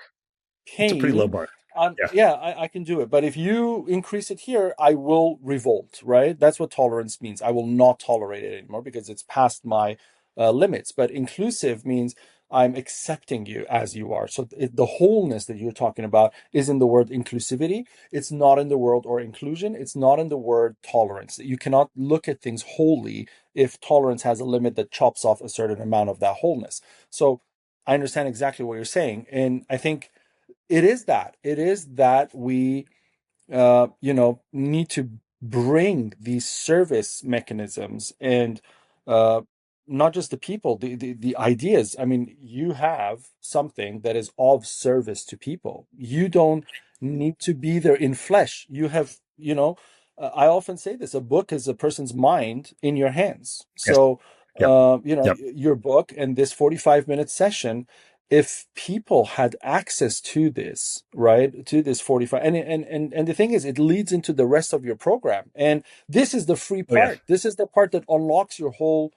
pain, it's a pretty low bar. I can do it. But if you increase it here, I will revolt, right? That's what tolerance means. I will not tolerate it anymore because it's past my limits. But inclusive means I'm accepting you as you are. So the wholeness that you're talking about is in the word inclusivity. It's not in the word or inclusion. It's not in the word tolerance. You cannot look at things wholly if tolerance has a limit that chops off a certain amount of that wholeness. So I understand exactly what you're saying. And I think it is that we need to bring these service mechanisms and not just the people, the ideas. I mean, you have something that is of service to people. You don't need to be there in flesh. You have, I often say this: a book is a person's mind in your hands. So, your book and this 45-minute session, if people had access to this, right, to this 45, and the thing is, it leads into the rest of your program. And this is the free part. This is the part that unlocks your whole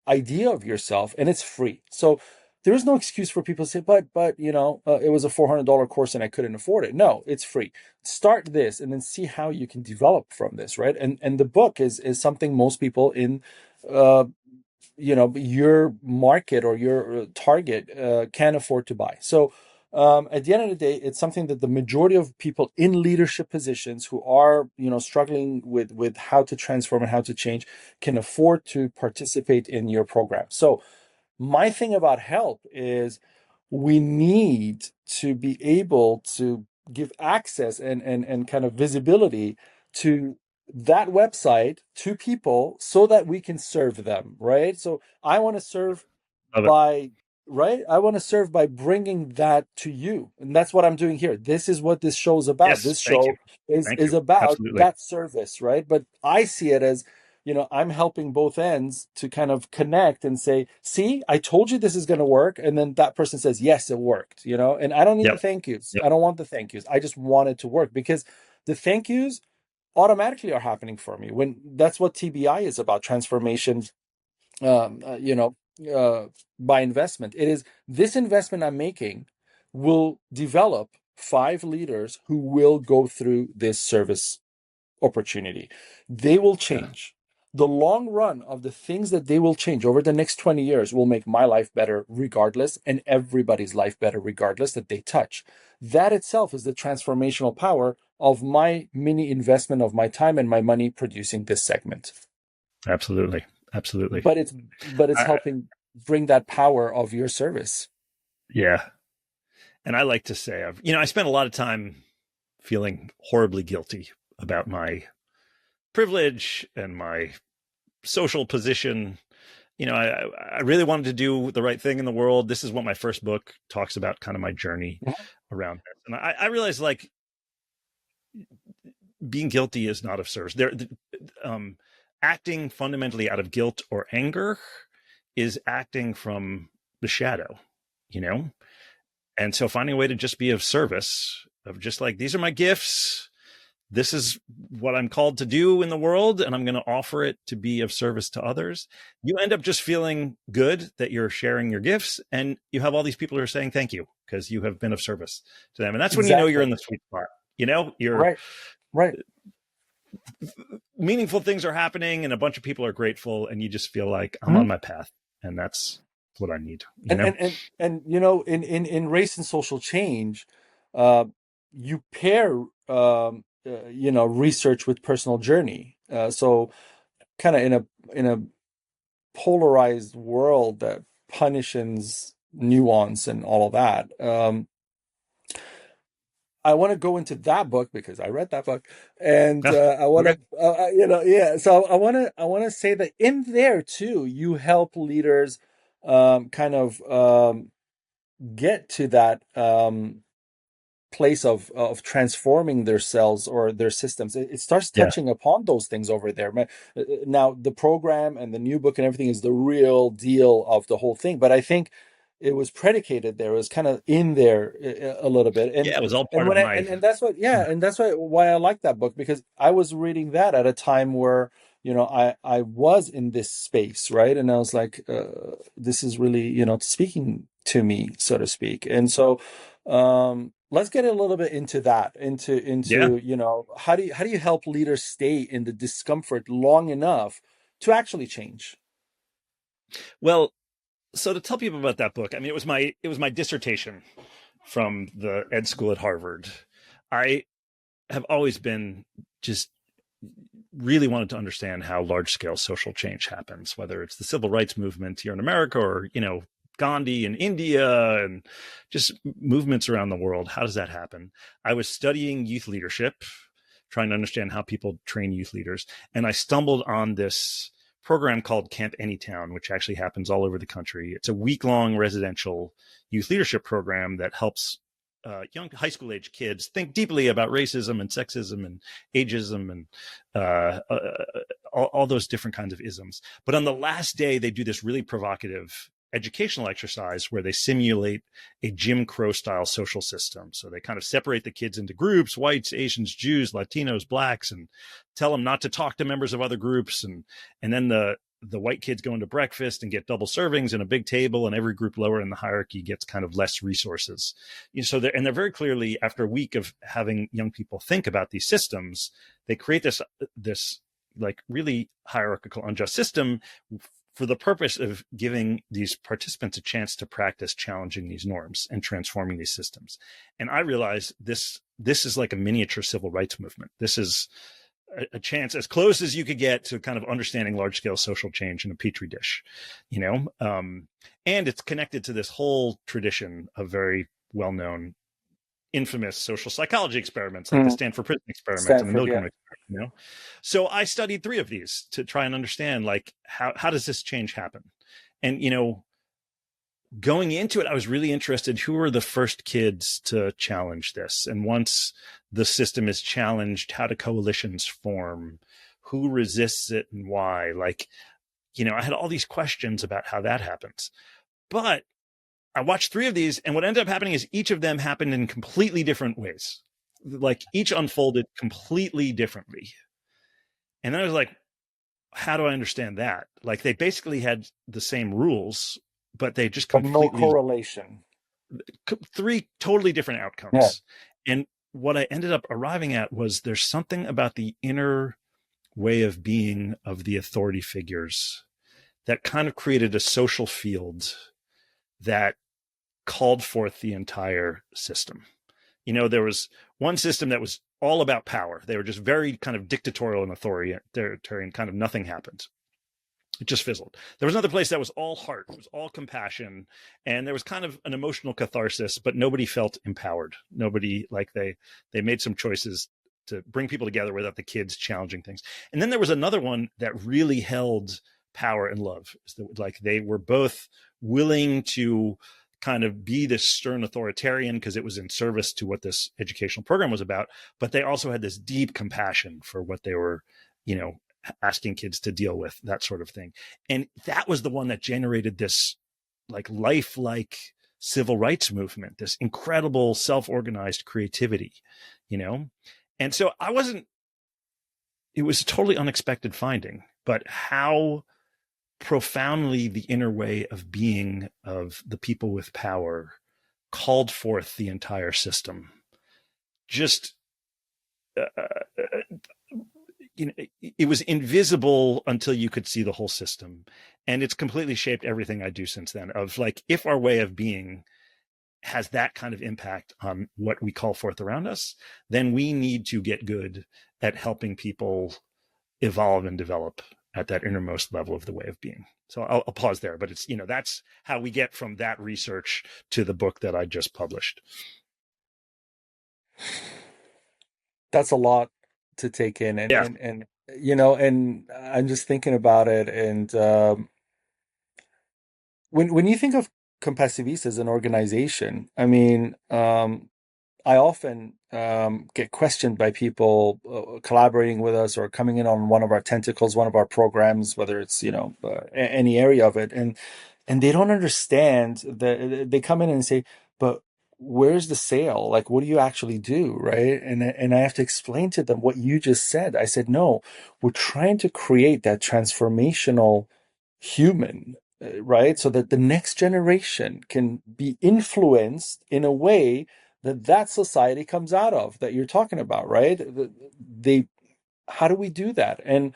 idea of yourself, and it's free. So there is no excuse for people to say, but it was a $400 course and I couldn't afford it. No, it's free. Start this and then see how you can develop from this, right? And the book is something most people in your market or your target can afford to buy. So at the end of the day, it's something that the majority of people in leadership positions who are struggling with how to transform and how to change can afford to participate in your program. So my thing about help is we need to be able to give access and kind of visibility to that website to people so that we can serve them, right? So I want to serve by bringing that to you, and that's what I'm doing here. This is what this show is about. Yes, This show is about that service, right? But I see it as, I'm helping both ends to kind of connect and say, see, I told you this is going to work. And then that person says, yes, it worked, and I don't need the thank yous. I don't want the thank yous. I just want it to work, because the thank yous automatically are happening for me. When that's what TBI is about, transformation, by investment. It is this investment I'm making will develop 5 leaders who will go through this service opportunity. They will change. The long run of the things that they will change over the next 20 years will make my life better regardless, and everybody's life better regardless that they touch. That itself is the transformational power of my mini investment of my time and my money producing this segment. Absolutely. But it's helping bring that power of your service. Yeah. And I like to say, I spent a lot of time feeling horribly guilty about my privilege and my social position. I really wanted to do the right thing in the world. This is what my first book talks about, kind of my journey around this. And I realized, like, being guilty is not of service. Acting fundamentally out of guilt or anger is acting from the shadow, And so finding a way to just be of service, of just like, these are my gifts. this is what I'm called to do in the world, and I'm going to offer it to be of service to others, you end up just feeling good that you're sharing your gifts, and you have all these people who are saying thank you because you have been of service to them. And that's when you know you're in the sweet spot. You're Right. meaningful things are happening and a bunch of people are grateful, and you just feel like I'm Mhm. on my path, and that's what I need. And in race and social change, you pair research with personal journey. So kind of in a polarized world that punishes nuance and all of that. I want to go into that book because I read that book, and I want to, yeah. So I want to say that in there too, you help leaders, kind of get to that place of transforming their cells or their systems. It starts Yeah. touching upon those things over there. Now the program and the new book and everything is the real deal of the whole thing, but I think it was predicated there. It was kind of in there a little bit, Yeah, it was all and part when of I my. and that's what, yeah, and that's why I like that book, because I was reading that at a time where I was in this space, right, and I was like, this is really speaking to me, so to speak, and so let's get a little bit into that, Yeah. how do you help leaders stay in the discomfort long enough to actually change? Well, so to tell people about that book, I mean, it was my dissertation from the ed school at Harvard. I have always been just really wanted to understand how large scale social change happens, whether it's the civil rights movement here in America or, Gandhi in India and just movements around the world. How does that happen? I was studying youth leadership, trying to understand how people train youth leaders. And I stumbled on this program called Camp Anytown, which actually happens all over the country. It's a week-long residential youth leadership program that helps young high school age kids think deeply about racism and sexism and ageism and all those different kinds of isms. But on the last day, they do this really provocative educational exercise where they simulate a Jim Crow style social system. So they kind of separate the kids into groups: whites, Asians, Jews, Latinos, blacks, and tell them not to talk to members of other groups. And then the white kids go into breakfast and get double servings and a big table, and every group lower in the hierarchy gets kind of less resources. So they're very clearly, after a week of having young people think about these systems, they create this like really hierarchical, unjust system for the purpose of giving these participants a chance to practice challenging these norms and transforming these systems. And I realized this is like a miniature civil rights movement. This is a chance as close as you could get to kind of understanding large scale social change in a petri dish, and it's connected to this whole tradition of very well known, infamous social psychology experiments like the Stanford Prison Experiment and the Milgram Experiment. So I studied 3 of these to try and understand, like, how does this change happen? And going into it, I was really interested, who are the first kids to challenge this? And once the system is challenged, how do coalitions form? Who resists it and why? Like, I had all these questions about how that happens. But I watched 3 of these, and what ended up happening is each of them happened in completely different ways. Like, each unfolded completely differently. And then I was like, how do I understand that? Like, they basically had the same rules, but they just completely, but no correlation. 3 totally different outcomes. Yeah. And what I ended up arriving at was there's something about the inner way of being of the authority figures that kind of created a social field that called forth the entire system. There was one system that was all about power. They were just very kind of dictatorial and authoritarian, kind of nothing happened. It just fizzled. There was another place that was all heart, it was all compassion, and there was kind of an emotional catharsis, but nobody felt empowered. Nobody, like, they made some choices to bring people together without the kids challenging things. And then there was another one that really held power and love. Like, they were both willing to kind of be this stern authoritarian because it was in service to what this educational program was about, but they also had this deep compassion for what they were, asking kids to deal with, that sort of thing. And that was the one that generated this like lifelike civil rights movement, this incredible self-organized creativity, And so it was a totally unexpected finding, but how profoundly the inner way of being of the people with power called forth the entire system. Just, it was invisible until you could see the whole system. And it's completely shaped everything I do since then, of like, if our way of being has that kind of impact on what we call forth around us, then we need to get good at helping people evolve and develop at that innermost level of the way of being. So I'll pause there, but it's, that's how we get from that research to the book that I just published. That's a lot to take in, Yeah. and and I'm just thinking about it, and when you think of Compassiviste as an organization, I mean, I often get questioned by people collaborating with us or coming in on one of our tentacles, one of our programs, whether it's any area of it, and they don't understand that they come in and say, "But where's the sale? Like, what do you actually do, right?" And I have to explain to them what you just said. I said, "No, we're trying to create that transformational human." Right, so that the next generation can be influenced in a way that society comes out of that you're talking about, right? They, how do we do that? And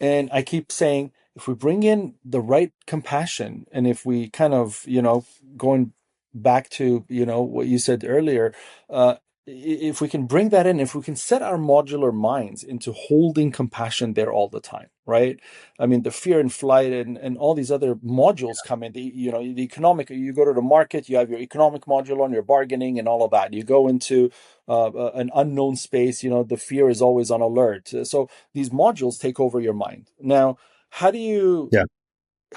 I keep saying, if we bring in the right compassion, and if we kind of, going back to, what you said earlier, if we can bring that in, if we can set our modular minds into holding compassion there all the time, right? I mean, the fear and flight and all these other modules come in. The economic, you go to the market, you have your economic module on your bargaining and all of that. You go into an unknown space, the fear is always on alert. So these modules take over your mind. Now, how do you Yeah.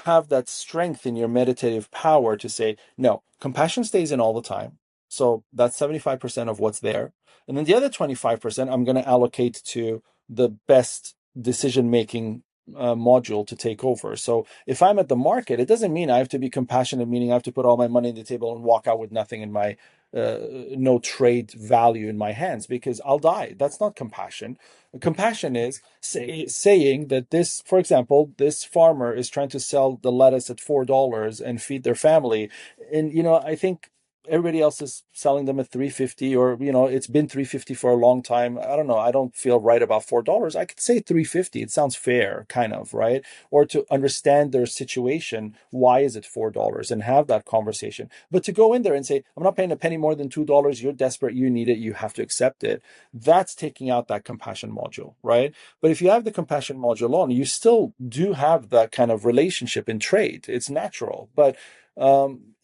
have that strength in your meditative power to say, no, compassion stays in all the time. So that's 75% of what's there. And then the other 25%, I'm going to allocate to the best decision making module to take over. So if I'm at the market, it doesn't mean I have to be compassionate, meaning I have to put all my money on the table and walk out with nothing in my no trade value in my hands, because I'll die. That's not compassion. Compassion is saying that this, for example, this farmer is trying to sell the lettuce at $4 and feed their family. And, I think everybody else is selling them at $3.50, or, it's been $3.50 for a long time. I don't know. I don't feel right about $4. I could say $3.50. It sounds fair, kind of, right? Or to understand their situation. Why is it $4? And have that conversation. But to go in there and say, I'm not paying a penny more than $2. You're desperate. You need it. You have to accept it. That's taking out that compassion module, right? But if you have the compassion module on, you still do have that kind of relationship in trade. It's natural, but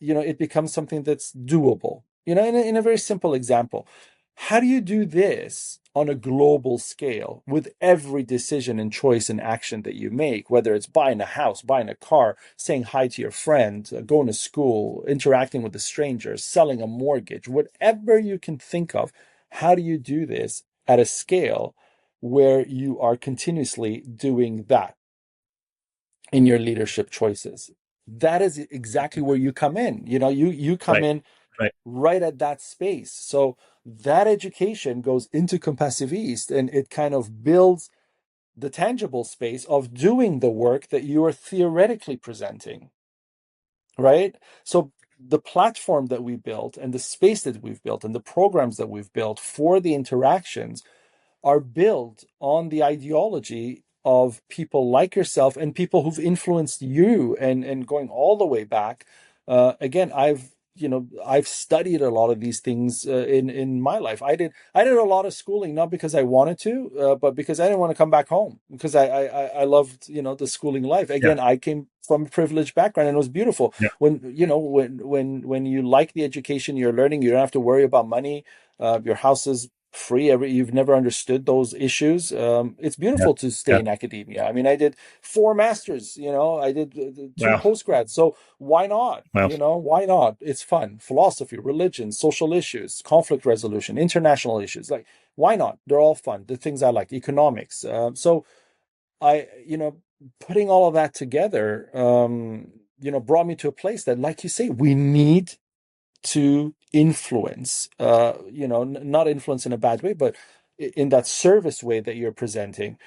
it becomes something that's doable. In a very simple example, how do you do this on a global scale with every decision and choice and action that you make, whether it's buying a house, buying a car, saying hi to your friend, going to school, interacting with the strangers, selling a mortgage, whatever you can think of? How do you do this at a scale where you are continuously doing that in your leadership choices? That is exactly where you come in. You come Right. in Right. right at that space. So that education goes into Compassiviste, and it kind of builds the tangible space of doing the work that you are theoretically presenting, right? So the platform that we built and the space that we've built and the programs that we've built for the interactions are built on the ideology of people like yourself and people who've influenced you, and going all the way back. Again, I've studied a lot of these things in my life. I did a lot of schooling, not because I wanted to, but because I didn't want to come back home, because I loved the schooling life. Yeah. Again, I came from a privileged background, and it was beautiful. Yeah. When you like the education you're learning, you don't have to worry about money. Your house is free. You've never understood those issues. It's Yeah. beautiful to stay Yeah. in academia. I mean, I did 4 masters. I did two Wow. postgrads. So why not? Wow. Why not? It's fun. Philosophy, religion, social issues, conflict resolution, international issues. Like, why not? They're all fun. The things I like, economics. So I, putting all of that together, brought me to a place that, like you say, we need to influence, not influence in a bad way, but in that service way that you're presenting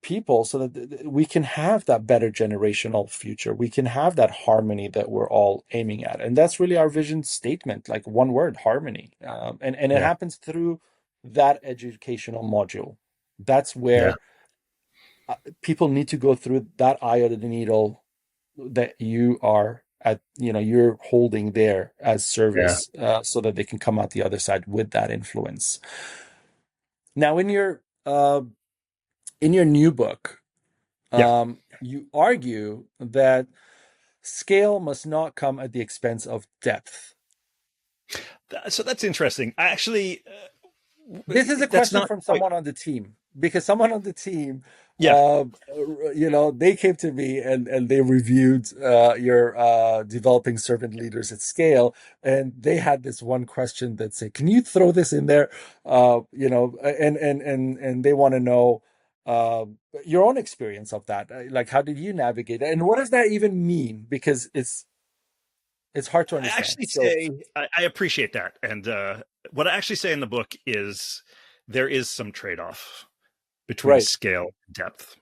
people, so that we can have that better generational future. We can have that harmony that we're all aiming at. And that's really our vision statement, like one word, harmony. And it Yeah. happens through that educational module. That's Yeah. where people need to go through that eye of the needle that you are at, you're holding there as Yeah. service, so that they can come out the other side with that influence. Now, in your new book, Yeah. you argue that scale must not come at the expense of depth. So that's interesting. I actually, This is a that's question not from quite. someone on the team, because someone on the team, Yeah. they came to me and they reviewed your developing servant leaders at scale, and they had this one question that said, "Can you throw this in there?" And they want to know uh, your own experience of that. Like, how did you navigate it, and what does that even mean? Because it's hard to I understand. actually So, say I appreciate that, and what I actually say in the book is there is some trade-off between right, scale and depth.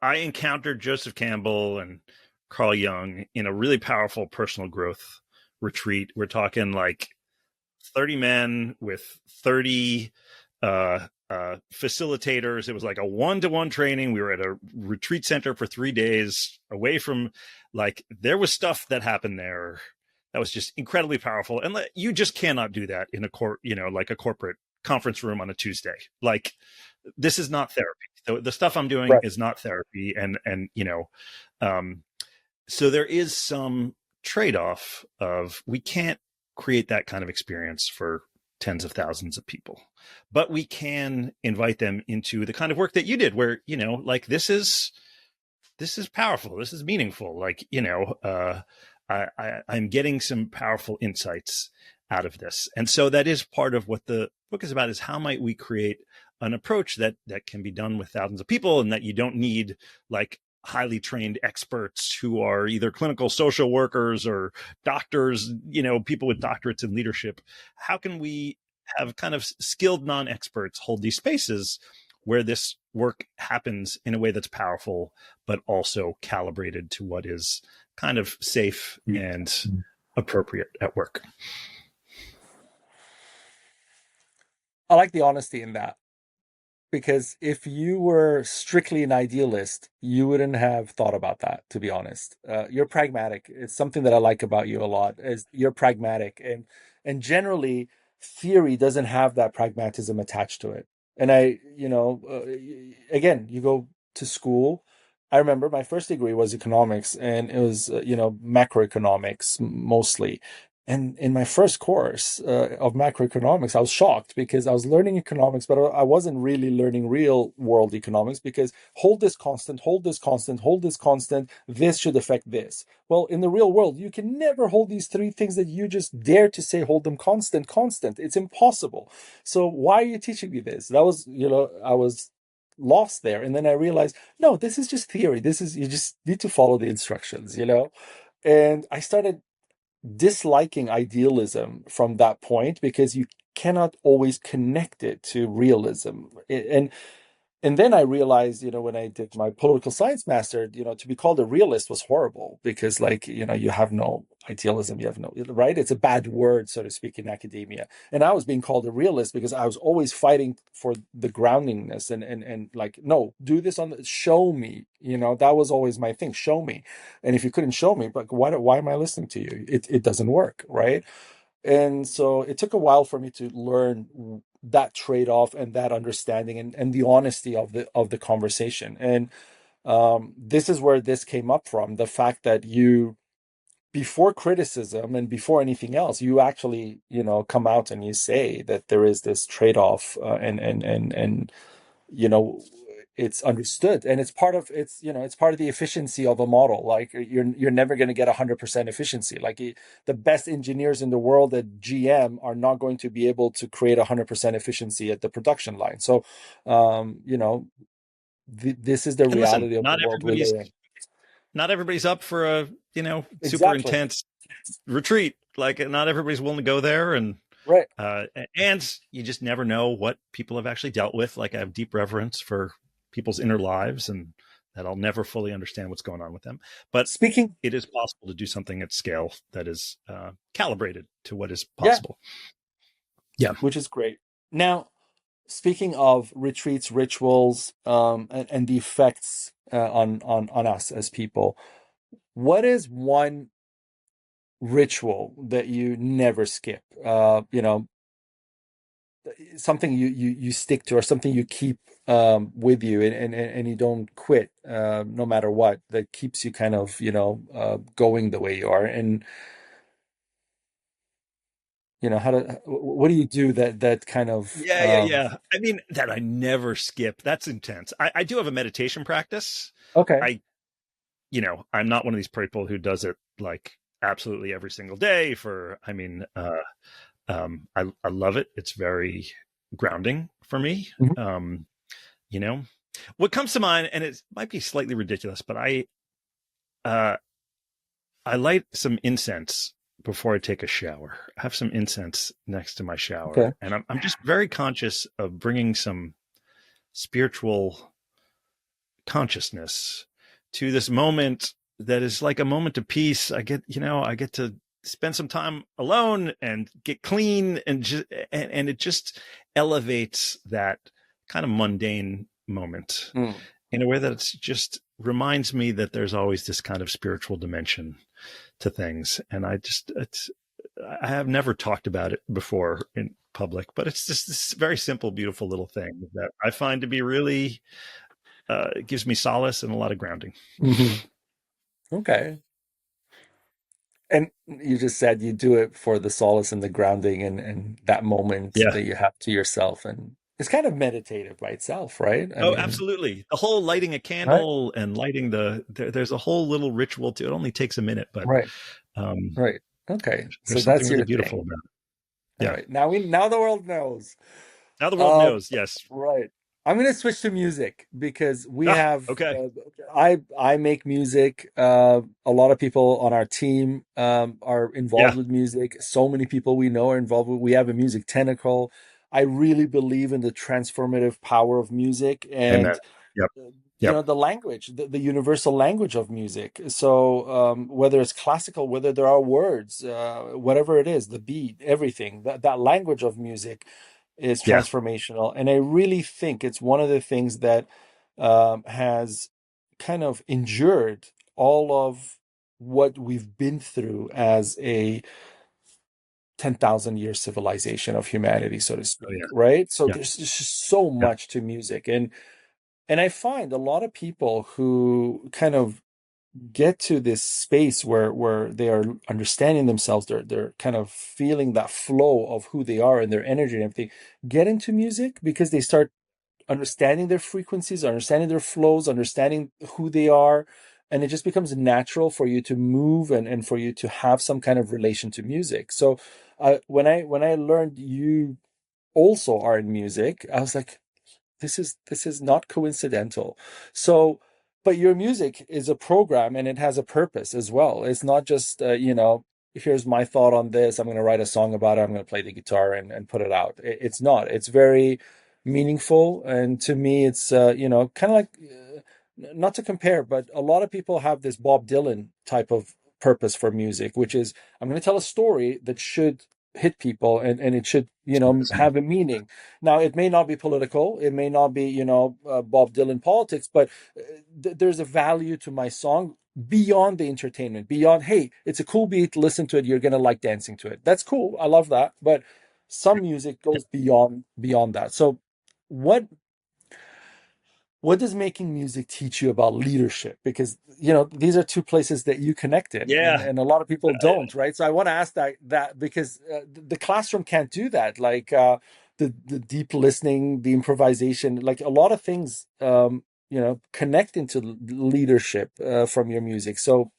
I encountered Joseph Campbell and Carl Jung in a really powerful personal growth retreat. We're talking like 30 men with 30 facilitators. It was like a one-to-one training. We were at a retreat center for 3 days away from, like, there was stuff that happened there that was just incredibly powerful. And you just cannot do that in like a corporate conference room on a Tuesday. Like, this is not therapy. The stuff I'm doing right. is not therapy. Um, so there is some trade-off of, we can't create that kind of experience for tens of thousands of people, but we can invite them into the kind of work that you did, where, like, this is powerful, this is meaningful, like, I'm getting some powerful insights out of this. And so that is part of what the book is about, is how might we create an approach that can be done with thousands of people, and that you don't need like highly trained experts who are either clinical social workers or doctors, people with doctorates in leadership. How can we have kind of skilled non-experts hold these spaces where this work happens in a way that's powerful, but also calibrated to what is kind of safe and appropriate at work? I like the honesty in that, because if you were strictly an idealist, you wouldn't have thought about that, to be honest. You're pragmatic. It's something that I like about you a lot, is you're pragmatic, and generally theory doesn't have that pragmatism attached to it. And again, you go to school. I remember my first degree was economics, and it was macroeconomics mostly. And in my first course of macroeconomics, I was shocked because I was learning economics, but I wasn't really learning real world economics, because hold this constant, hold this constant, hold this constant, this should affect this. Well, in the real world, you can never hold these three things that you just dare to say hold them constant, constant. It's impossible. So why are you teaching me this? That was, I was lost there. And then I realized, no, this is just theory. You just need to follow the instructions. And I started disliking idealism from that point, because you cannot always connect it to realism. And then I realized, when I did my political science master, to be called a realist was horrible, because, like, you have no idealism, you have no, right? It's a bad word, so to speak, in academia. And I was being called a realist because I was always fighting for the groundingness, and like, no, do this show me, that was always my thing, show me. And if you couldn't show me, but why am I listening to you? It doesn't work, right? And so it took a while for me to learn that trade-off and that understanding, and the honesty of the conversation. And this is where this came up from, the fact that you, before criticism and before anything else, you actually, come out and you say that there is this trade-off, and you know it's understood, and it's part of the efficiency of a model. Like, you're never going to get 100% efficiency. Like, the best engineers in the world at GM are not going to be able to create 100% efficiency at the production line. So this is the And listen, reality of the world we live in. not everybody's up for a super Exactly. intense retreat. Like, not everybody's willing to go there, and Right. And you just never know what people have actually dealt with. Like I have deep reverence for people's inner lives, and that I'll never fully understand what's going on with them. But Speaking, it is possible to do something at scale that is calibrated to what is yeah, possible. Yeah. which is great. Now, speaking of retreats, rituals, and the effects on us as people, what is one ritual that you never skip? Something you stick to, or something you keep with you, and you don't quit no matter what. That keeps you kind of going the way you are. And what do you do that kind of Yeah. I mean, that I never skip. That's intense. I do have a meditation practice. okay. I, I'm not one of these people who does it like absolutely every single day I love it. It's very grounding for me. Mhm. You know, what comes to mind, and it might be slightly ridiculous, but uh, I light some incense before I take a shower. I have some incense next to my Okay. shower, and I'm just very conscious of bringing some spiritual consciousness to this moment that is like a moment of peace. I get to spend some time alone and get clean, and it just elevates that kind of mundane moment Mm. in a way that it's just reminds me that there's always this kind of spiritual dimension to things. And I have never talked about it before in public, but it's just this very simple, beautiful little thing that I find to be really, it gives me solace and a lot of grounding. Hmm. Okay. And you just said you do it for the solace and the grounding, and that moment Yeah. that you have to yourself. And it's kind of meditative by itself, right? I Oh, mean, absolutely. The whole lighting a right, candle and lighting there's a whole little ritual to it. It only takes a minute, but right, um, right. Okay. So there's something that's really your beautiful thing. about it. All Yeah. right. Now the world knows. Now the world Um, knows. Yes. right. I'm going to switch to music because we Ah, have okay. I make music. A lot of people on our team are Yeah. involved with music. So many people we know are involved with. We have a music tentacle. I really believe in the transformative power of music, Amen. and Yep. Yep. the language, the universal language of music. So whether it's classical, whether there are words, whatever it is, the beat, everything, that language of music is Yeah. transformational. And I really think it's one of the things that has kind of endured all of what we've been through as a 10,000 year civilization of humanity, so to Oh, speak, yeah. right? So Yeah. there's just so Yeah. much to music. And I find a lot of people who kind of get to this space where they are understanding themselves, they're kind of feeling that flow of who they are and their energy and everything, get into music because they start understanding their frequencies, understanding their flows, understanding who they are. And it just becomes natural for you to move and for you to have some kind of relation to music. So when I learned you also are in music, I was like, this is not coincidental. So, but your music is a program and it has a purpose as well. It's not just here's my thought on this. I'm going to write a song about it. I'm going to play the guitar and put it out. It's not. It's very meaningful, and to me, it's kind of like not to compare, but a lot of people have this Bob Dylan type of purpose for music, which is I'm going to tell a story that should hit people and it should It's amazing. have a meaning. Now it may not be political, it may not be Bob Dylan politics, but there's a value to my song beyond the entertainment, beyond, hey, it's a cool beat, listen to it, you're going to like dancing to it. That's cool, I love that. But some music goes beyond that. So what what does making music teach you about leadership? Because these are two places that you connect in, and Yeah. and a lot of people don't, right? So I want to ask that because the classroom can't do that. Like the deep listening, the improvisation, like a lot of things, connect into leadership from your music. So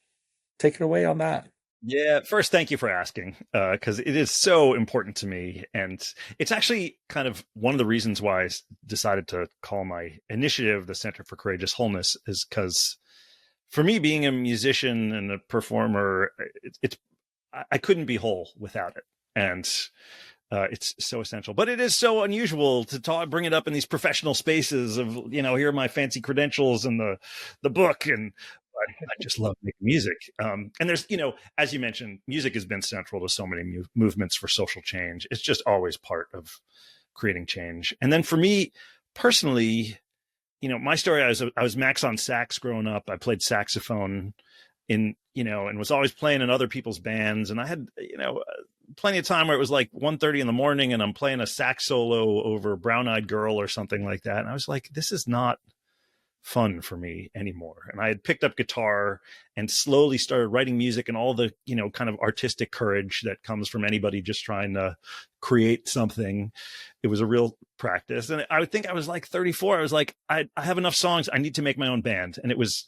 take it away on that. Yeah. First, thank you for asking, because it is so important to me. And it's actually kind of one of the reasons why I decided to call my initiative the Center for Courageous Wholeness, is because for me, being a musician and a performer, it's I couldn't be whole without it. And It's so essential, but it is so unusual to bring it up in these professional spaces of, here are my fancy credentials and the book. And I just love making music. And there's, as you mentioned, music has been central to so many movements for social change. It's just always part of creating change. And then for me personally, my story, I was Max on sax growing up. I played saxophone and was always playing in other people's bands. And I had, plenty of time where it was like 1:30 in the morning and I'm playing a sax solo over Brown Eyed Girl or something like that. And I was like, this is not fun for me anymore. And I had picked up guitar and slowly started writing music, and all the, kind of artistic courage that comes from anybody just trying to create something. It was a real practice. And I would think I was like 34. I was like, I have enough songs. I need to make my own band. And it was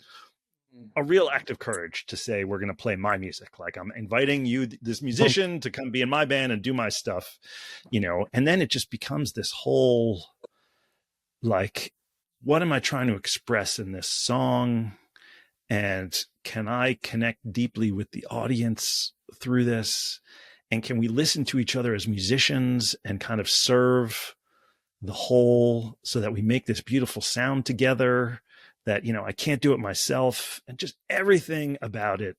a real act of courage to say, we're going to play my music. Like, I'm inviting you, this musician, to come be in my band and do my stuff, and then it just becomes this whole, like, what am I trying to express in this song? And can I connect deeply with the audience through this? And can we listen to each other as musicians and kind of serve the whole so that we make this beautiful sound together that, I can't do it myself? And just everything about it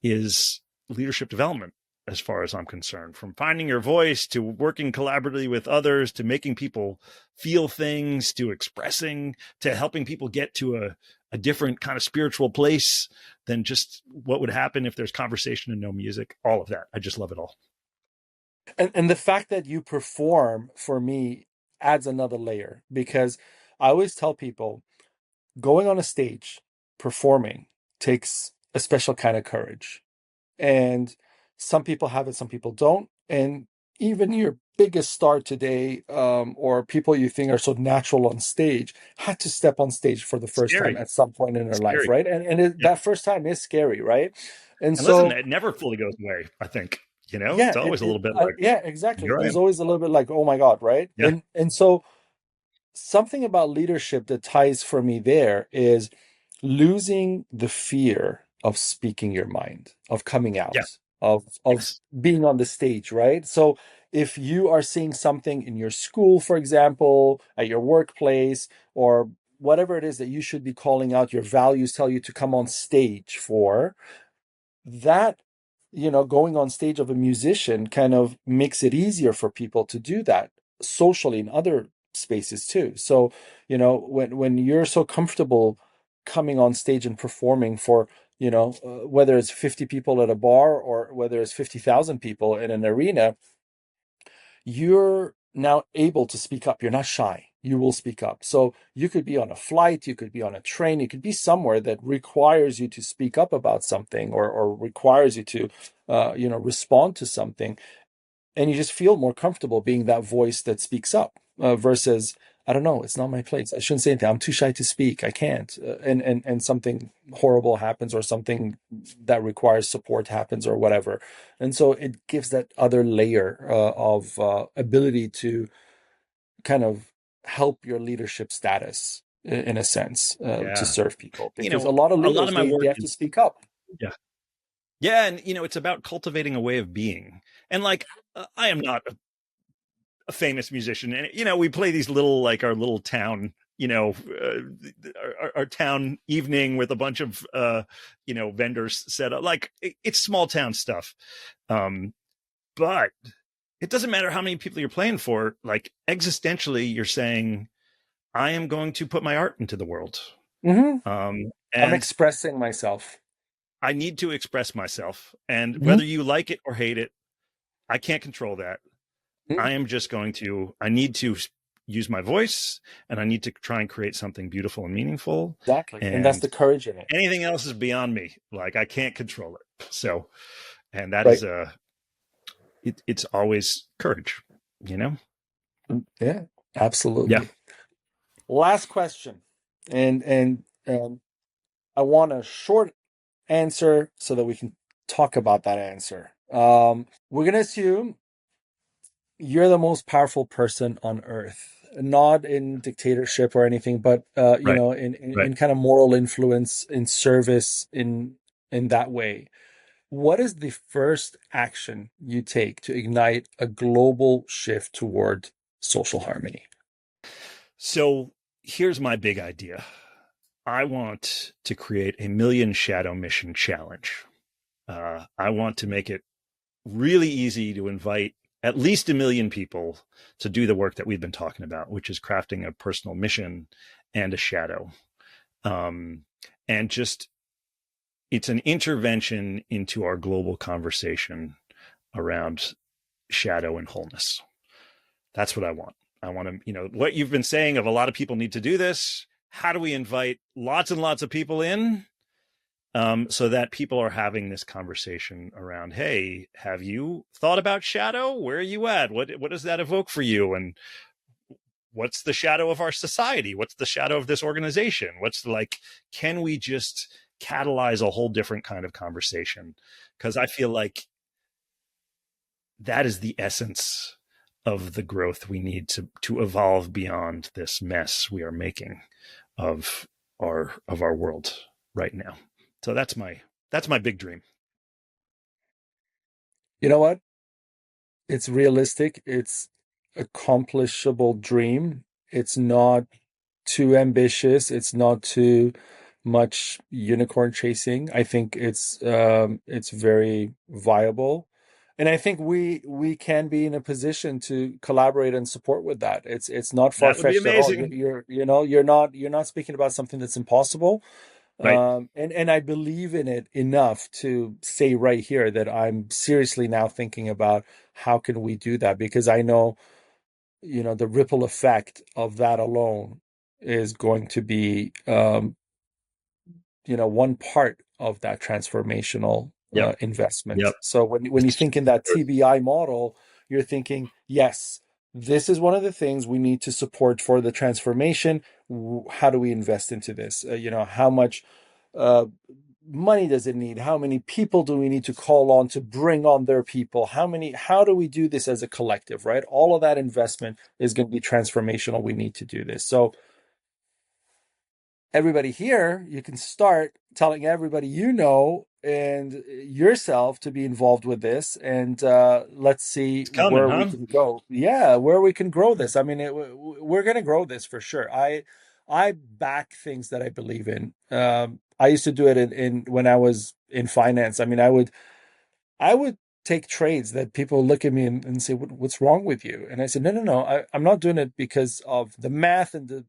is leadership development, as far as I'm concerned, from finding your voice to working collaboratively with others, to making people feel things, to expressing, to helping people get to a different kind of spiritual place than just what would happen if there's conversation and no music. All of that. I just love it all. And the fact that you perform, for me, adds another layer, because I always tell people, going on a stage, performing, takes a special kind of courage. And some people have it, some people don't. And even your biggest star today, or people you think are so natural on stage, had to step on stage for the first time Scary. at some point in their life, Scary. right? And Yeah. that first time is scary, right? And And listen, so, it never fully goes away, I think. yeah, It's always a little bit like, yeah, exactly. here I There's am. always a little bit like, oh my God, right? Yeah. And so something about leadership that ties for me there is losing the fear of speaking your mind, of coming Yeah. out, of Yes. being on the stage, right? So if you are seeing something in your school, for example, at your workplace, or whatever it is that you should be calling out, your values tell you to come on stage for, that, going on stage of a musician kind of makes it easier for people to do that socially in other spaces too. So, when you're so comfortable coming on stage and performing for, whether it's 50 people at a bar or whether it's 50,000 people in an arena, you're now able to speak up. You're not shy. You will speak up. So you could be on a flight, you could be on a train, you could be somewhere that requires you to speak up about something, or requires you to, respond to something. And you just feel more comfortable being that voice that speaks up, versus, I don't know, it's not my place. I shouldn't say anything. I'm too shy to speak. I can't. And something horrible happens, or something that requires support happens, or whatever. And so it gives that other layer of ability to kind of help your leadership status, in a sense, to Yeah. serve people, because a lot of A lot leaders, of my they work have to is, speak up. yeah. Yeah. And, it's about cultivating a way of being. And like, I am not a famous musician. And, we play these little, like our little town, our town evening with a bunch of, vendors set up. Like, it's small town stuff. But it doesn't matter how many people you're playing for. Like, existentially, you're saying, I am going to put my art into the world. Hmm. I'm And expressing myself. I need to express myself. And Hmm. whether you like it or hate it, I can't control that. I need to use my voice, and I need to try and create something beautiful and meaningful. Exactly. And that's And the courage in it. anything else is beyond me. Like, I can't control it. So, and that Right. is it's always courage, you know? Yeah, Yeah. absolutely. Last question. And I want a short answer so that we can talk about that answer. We're gonna assume you're the most powerful person on earth, not in dictatorship or anything, but Right. in Right. kind of moral influence, in service, in that way. What is the first action you take to ignite a global shift toward social harmony? So here's my big idea. I want to create a million shadow mission challenge. I want to make it really easy to invite at least a million people to do the work that we've been talking about, which is crafting a personal mission and a shadow. Um, and just, it's an intervention into our global conversation around shadow and wholeness. That's what I want. I want to, what you've been saying of a lot of people need to do this. How do we invite lots and lots of people in? So that people are having this conversation around, hey, have you thought about shadow? Where are you at? What does that evoke for you? And what's the shadow of our society? What's the shadow of this organization? Can we just catalyze a whole different kind of conversation? Because I feel like that is the essence of the growth we need to evolve beyond this mess we are making of our world right now. So that's my big dream. You know what? It's realistic. It's accomplishable dream. It's not too ambitious. It's not too much unicorn chasing. I think it's very viable. And I think we can be in a position to collaborate and support with that. It's not That would be far-fetched at all. amazing. You're not speaking about something that's impossible. Right. And I believe in it enough to say right here that I'm seriously now thinking about how can we do that, because I know, the ripple effect of that alone is going to be, one part of that transformational Yep. investment. Yep. So when you It's think in that TBI model, you're thinking, yes, this is one of the things we need to support for the transformation. How do we invest into this? How much uh, money does it need? How many people do we need to call on to bring on their people? How do we do this as a collective, right? All of that investment is going to be transformational. We need to do this. So everybody here, you can start telling everybody and yourself to be involved with this, and let's see it's coming, where we huh? can go. Yeah, where we can grow this. I mean, we're going to grow this for sure. I back things that I believe in. I used to do it in when I was in finance. I mean, I would take trades that people look at me and say, "What's wrong with you?" And I said, "No, no, no. I'm not doing it because of the math and the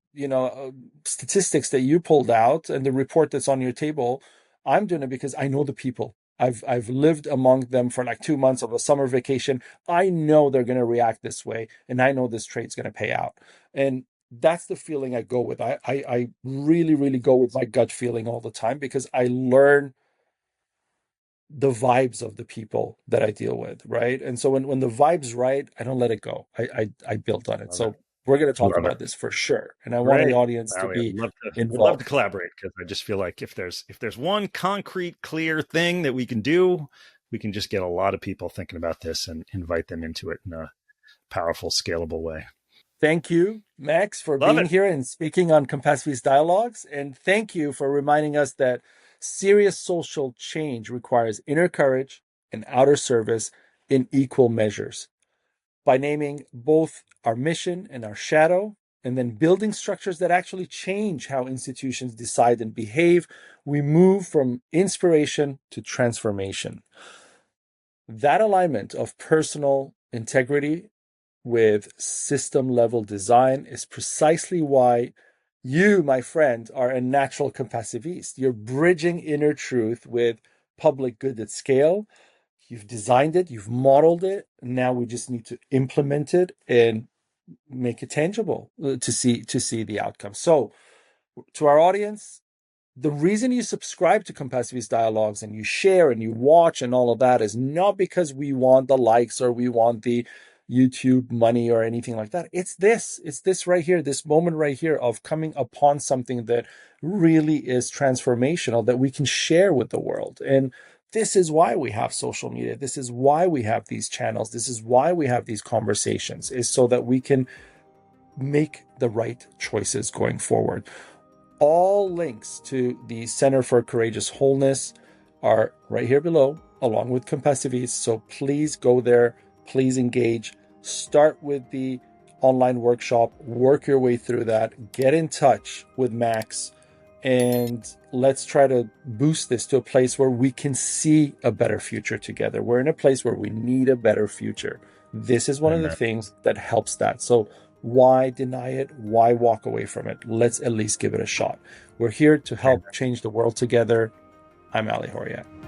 statistics that you pulled out and the report that's on your table. I'm doing it because I know the people. I've lived among them for like 2 months of a summer vacation. I know they're going to react this way, and I know this trade's going to pay out." And that's the feeling I go with. I really, really go with my gut feeling all the time because I learn the vibes of the people that I deal with, right? And so when the vibe's right, I don't let it go. I build on it. Love it. So we're going to talk Love it. about this for sure, and I want the Great. audience to Ali, be would love to involved. collaborate because I just feel like if there's one concrete, clear thing that we can do, we can just get a lot of people thinking about this and invite them into it in a powerful, scalable way. Thank you, Max, for Love being it. here and speaking on Compassiviste Dialogues, and thank you for reminding us that serious social change requires inner courage and outer service in equal measures. By naming both our mission and our shadow, and then building structures that actually change how institutions decide and behave, we move from inspiration to transformation. That alignment of personal integrity with system level design is precisely why you, my friend, are a natural compassivist. You're bridging inner truth with public good at scale. You've designed it, you've modeled it. Now we just need to implement it and make it tangible to see the outcome. So, to our audience, the reason you subscribe to Compassiviste Dialogues and you share and you watch and all of that is not because we want the likes or we want the YouTube money or anything like that. It's this right here, this moment right here of coming upon something that really is transformational that we can share with the world. And this is why we have social media. This is why we have these channels. This is why we have these conversations, is so that we can make the right choices going forward. All links to the Center for Courageous Wholeness are right here below. along with Compassiviste. So please go there, please engage. Start with the online workshop, work your way through that, get in touch with Max, and let's try to boost this to a place where we can see a better future together. We're in a place where we need a better future. This is one of the things that helps that. So why deny it? Why walk away from it? Let's at least give it a shot. We're here to help change the world together. I'm Ali Horiat.